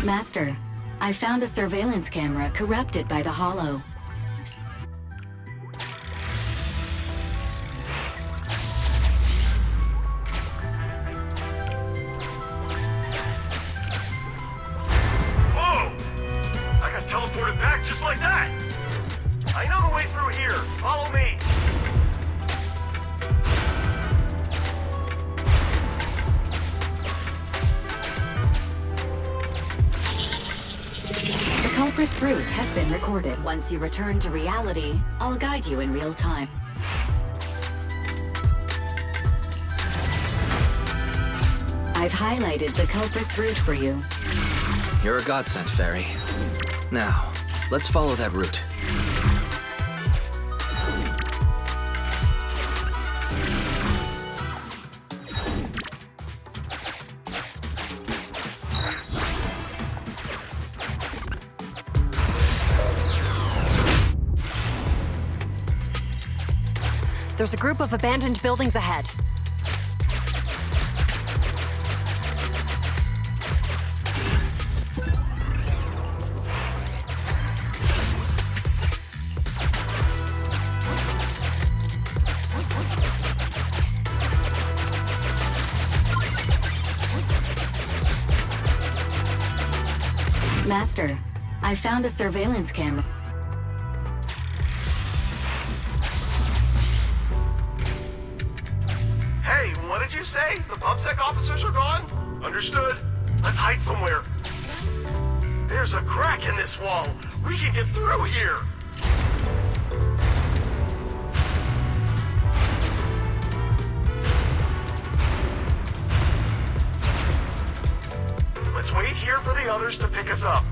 Master, I found a surveillance camera corrupted by the Hollow. Whoa! I got teleported back just like that! I know the way through here. Follow me. The culprit's route has been recorded. Once you return to reality, I'll guide you in real time. I've highlighted the culprit's route for you. You're a godsend, Fairy. Now, let's follow that route. There's a group of abandoned buildings ahead. Master, I found a surveillance camera. Hey, what did you say? The PubSec officers are gone? Understood. Let's hide somewhere. There's a crack in this wall. We can get through here. Let's wait here for the others to pick us up.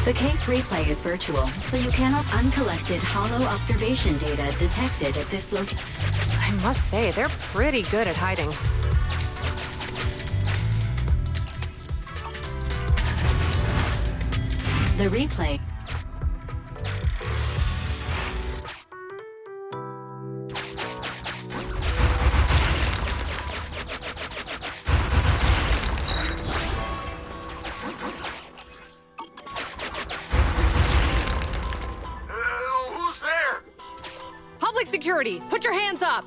The case replay is virtual, so you cannot uncollected hollow observation data detected at this location. I must say, they're pretty good at hiding. The replay. Who's there? Public security, put your hands up!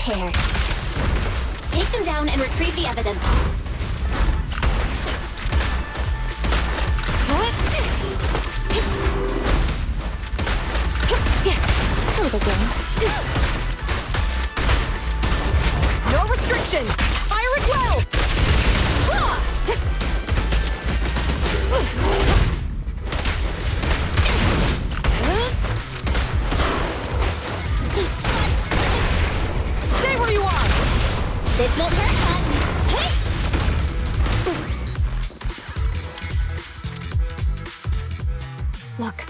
prepared. Take them down and retrieve the evidence. Hello again. No restrictions! Fire at will! Stay where you are! This won't hurt much. Look,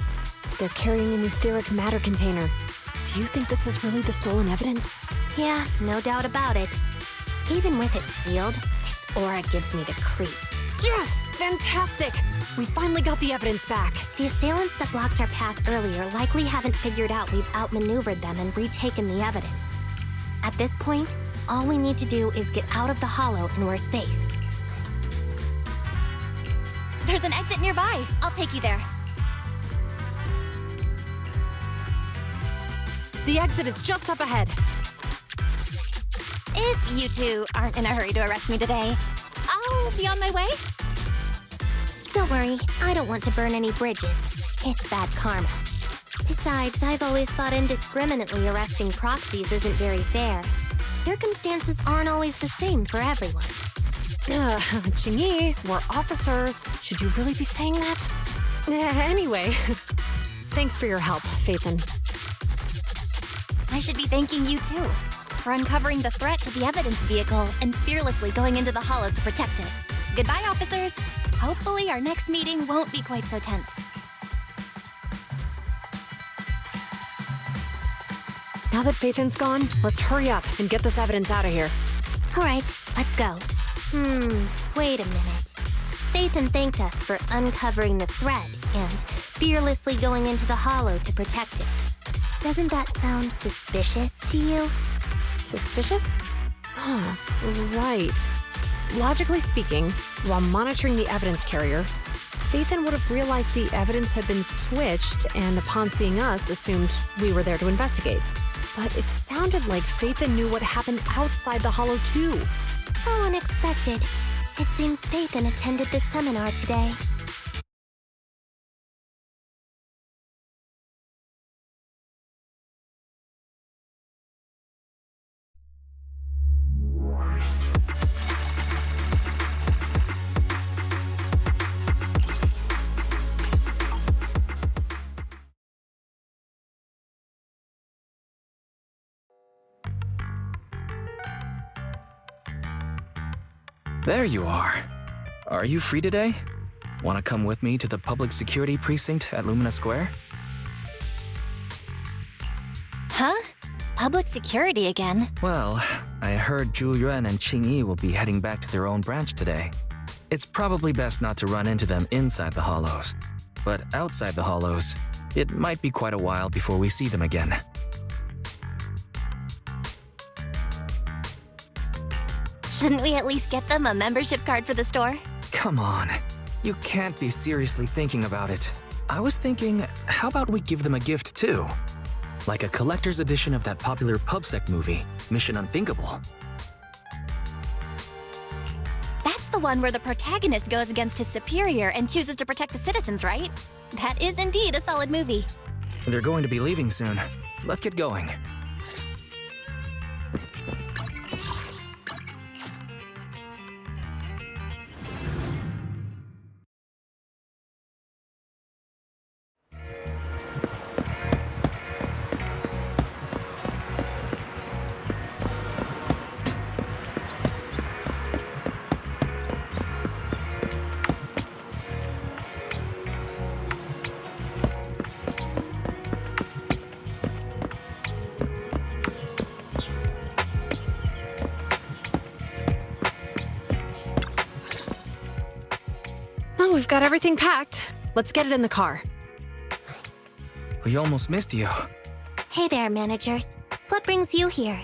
they're carrying an etheric matter container. Do you think this is really the stolen evidence? Yeah, no doubt about it. Even with it sealed, its aura gives me the creeps. Yes! Fantastic! We finally got the evidence back. The assailants that blocked our path earlier likely haven't figured out we've outmaneuvered them and retaken the evidence. At this point, all we need to do is get out of the hollow and we're safe. There's an exit nearby. I'll take you there. The exit is just up ahead. If you two aren't in a hurry to arrest me today, I'll be on my way. Don't worry, I don't want to burn any bridges. It's bad karma. Besides, I've always thought indiscriminately arresting proxies isn't very fair. Circumstances aren't always the same for everyone. Qinyi, we're officers. Should you really be saying that? Anyway, thanks for your help, Phaethon. I should be thanking you too, for uncovering the threat to the evidence vehicle and fearlessly going into the hollow to protect it. Goodbye, officers. Hopefully our next meeting won't be quite so tense. Now that Phaethon's gone, let's hurry up and get this evidence out of here. All right, let's go. Wait a minute. Phaethon thanked us for uncovering the thread and fearlessly going into the hollow to protect it. Doesn't that sound suspicious to you? Suspicious? Oh, right. Logically speaking, while monitoring the evidence carrier, Phaethon would have realized the evidence had been switched and upon seeing us assumed we were there to investigate. But it sounded like Phaethon knew what happened outside the hollow too. How unexpected. It seems Phaethon attended this seminar today. There you are. Are you free today? Want to come with me to the public security precinct at Lumina Square? Huh? Public security again? Well, I heard Yuan and Qinyi will be heading back to their own branch today. It's probably best not to run into them inside the hollows. But outside the hollows, it might be quite a while before we see them again. Shouldn't we at least get them a membership card for the store? Come on. You can't be seriously thinking about it. I was thinking, how about we give them a gift too? Like a collector's edition of that popular PubSec movie, Mission Unthinkable. That's the one where the protagonist goes against his superior and chooses to protect the citizens, right? That is indeed a solid movie. They're going to be leaving soon. Let's get going. We've got everything packed. Let's get it in the car. We almost missed you. Hey there, managers. What brings you here?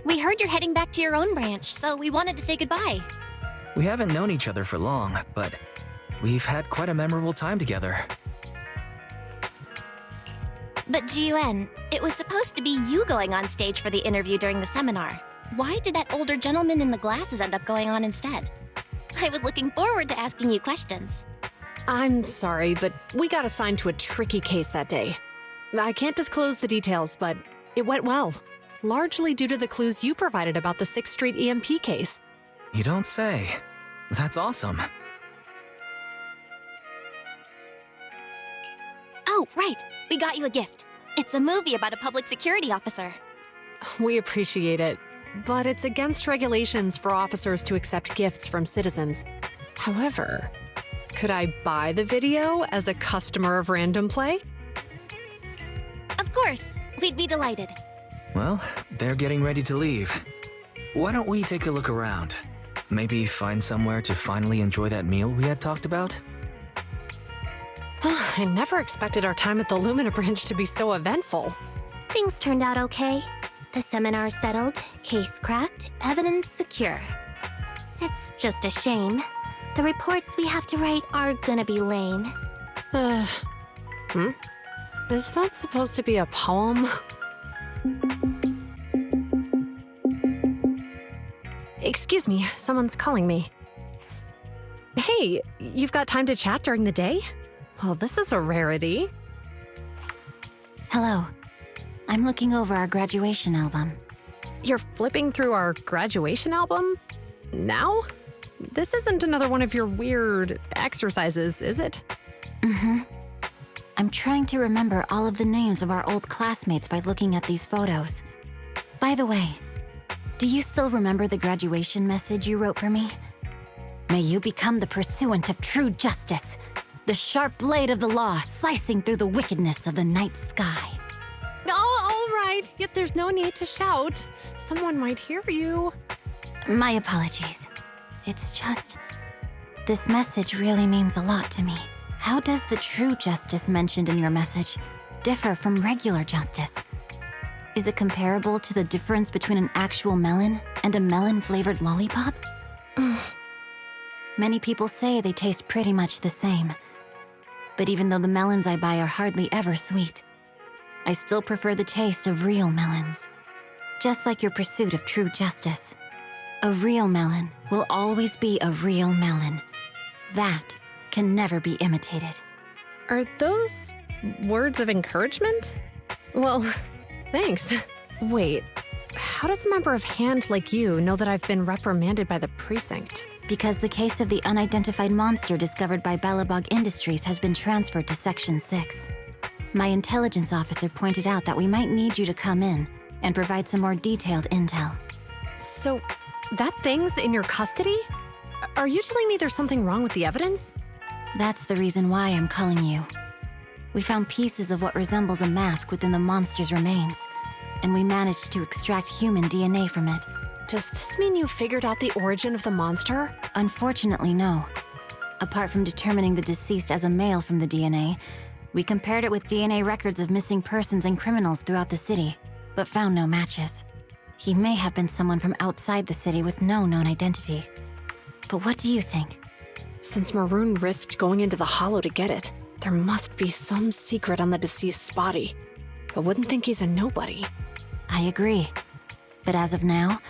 We heard you're heading back to your own branch, so we wanted to say goodbye. We haven't known each other for long, but we've had quite a memorable time together. But Yuan, it was supposed to be you going on stage for the interview during the seminar. Why did that older gentleman in the glasses end up going on instead? I was looking forward to asking you questions. I'm sorry, but we got assigned to a tricky case that day. I can't disclose the details, but it went well. Largely due to the clues you provided about the 6th Street EMP case. You don't say. That's awesome. Oh, right. We got you a gift. It's a movie about a public security officer. We appreciate it, but it's against regulations for officers to accept gifts from citizens. However, could I buy the video as a customer of Random Play? Of course. We'd be delighted. Well, they're getting ready to leave. Why don't we take a look around? Maybe find somewhere to finally enjoy that meal we had talked about? I never expected our time at the Lumina branch to be so eventful. Things turned out okay. The seminar settled, case cracked, evidence secure. It's just a shame. The reports we have to write are gonna be lame. Is that supposed to be a poem? Excuse me, someone's calling me. Hey, you've got time to chat during the day? Well, this is a rarity. Hello. I'm looking over our graduation album. You're flipping through our graduation album? Now? This isn't another one of your weird exercises, is it? Mm-hmm. I'm trying to remember all of the names of our old classmates by looking at these photos. By the way, do you still remember the graduation message you wrote for me? May you become the pursuant of true justice, the sharp blade of the law slicing through the wickedness of the night sky. Oh, all right, yet there's no need to shout. Someone might hear you. My apologies. It's just, this message really means a lot to me. How does the true justice mentioned in your message differ from regular justice? Is it comparable to the difference between an actual melon and a melon-flavored lollipop? Many people say they taste pretty much the same. But even though the melons I buy are hardly ever sweet, I still prefer the taste of real melons. Just like your pursuit of true justice. A real melon will always be a real melon. That can never be imitated. Are those words of encouragement? Well, thanks. Wait, how does a member of HAND like you know that I've been reprimanded by the precinct? Because the case of the unidentified monster discovered by Belobog Industries has been transferred to Section 6. My intelligence officer pointed out that we might need you to come in and provide some more detailed intel. So, that thing's in your custody? Are you telling me there's something wrong with the evidence? That's the reason why I'm calling you. We found pieces of what resembles a mask within the monster's remains, and we managed to extract human DNA from it. Does this mean you figured out the origin of the monster? Unfortunately, no. Apart from determining the deceased as a male from the DNA, we compared it with DNA records of missing persons and criminals throughout the city, but found no matches. He may have been someone from outside the city with no known identity. But what do you think? Since Maroon risked going into the Hollow to get it, there must be some secret on the deceased's body. I wouldn't think he's a nobody. I agree. But as of now,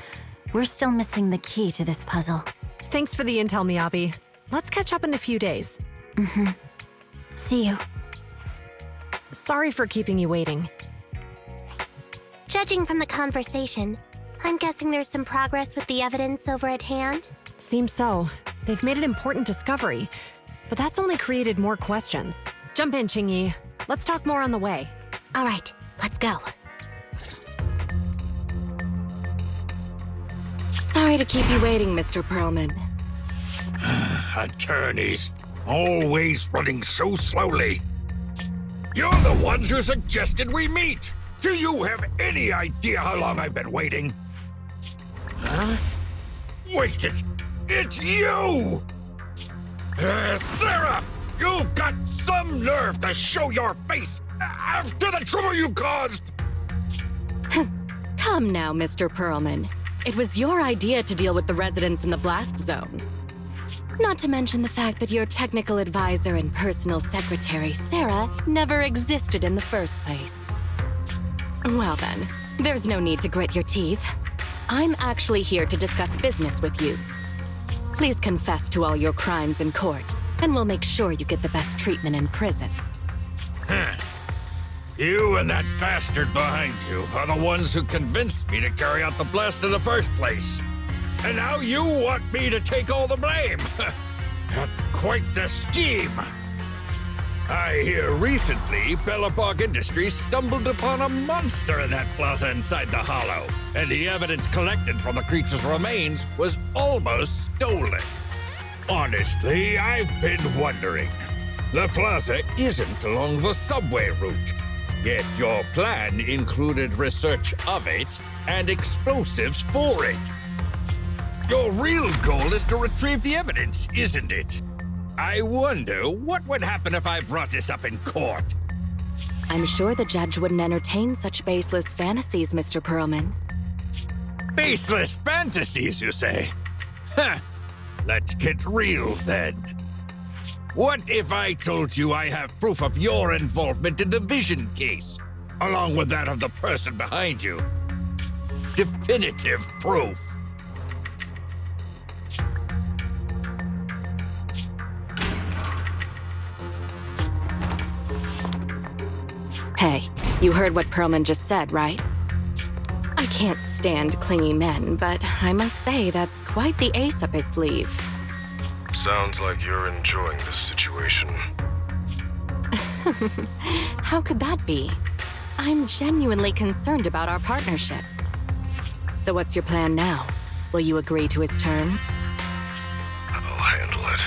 we're still missing the key to this puzzle. Thanks for the intel, Miyabi. Let's catch up in a few days. Mm-hmm. See you. Sorry for keeping you waiting. Judging from the conversation, I'm guessing there's some progress with the evidence over at HAND? Seems so. They've made an important discovery, but that's only created more questions. Jump in, Qinyi. Let's talk more on the way. All right, let's go. Sorry to keep you waiting, Mr. Perlman. Attorneys, always running so slowly. You're the ones who suggested we meet. Do you have any idea how long I've been waiting? Huh? Wait, it's you! Sarah! You've got some nerve to show your face after the trouble you caused! Come now, Mr. Perlman. It was your idea to deal with the residents in the blast zone. Not to mention the fact that your technical advisor and personal secretary, Sarah, never existed in the first place. Well then, there's no need to grit your teeth. I'm actually here to discuss business with you. Please confess to all your crimes in court, and we'll make sure you get the best treatment in prison. You and that bastard behind you are the ones who convinced me to carry out the blast in the first place. And now you want me to take all the blame. That's quite the scheme. I hear recently Belobog Industries stumbled upon a monster in that plaza inside the Hollow, and the evidence collected from the creature's remains was almost stolen. Honestly, I've been wondering. The plaza isn't along the subway route, yet your plan included research of it and explosives for it. Your real goal is to retrieve the evidence, isn't it? I wonder what would happen if I brought this up in court. I'm sure the judge wouldn't entertain such baseless fantasies, Mr. Perlman. Baseless fantasies, you say? Ha! Let's get real then. What if I told you I have proof of your involvement in the Vision case, along with that of the person behind you? Definitive proof. Hey, you heard what Perlman just said, right? I can't stand clingy men, but I must say that's quite the ace up his sleeve. Sounds like you're enjoying this situation. How could that be? I'm genuinely concerned about our partnership. So what's your plan now? Will you agree to his terms? I'll handle it.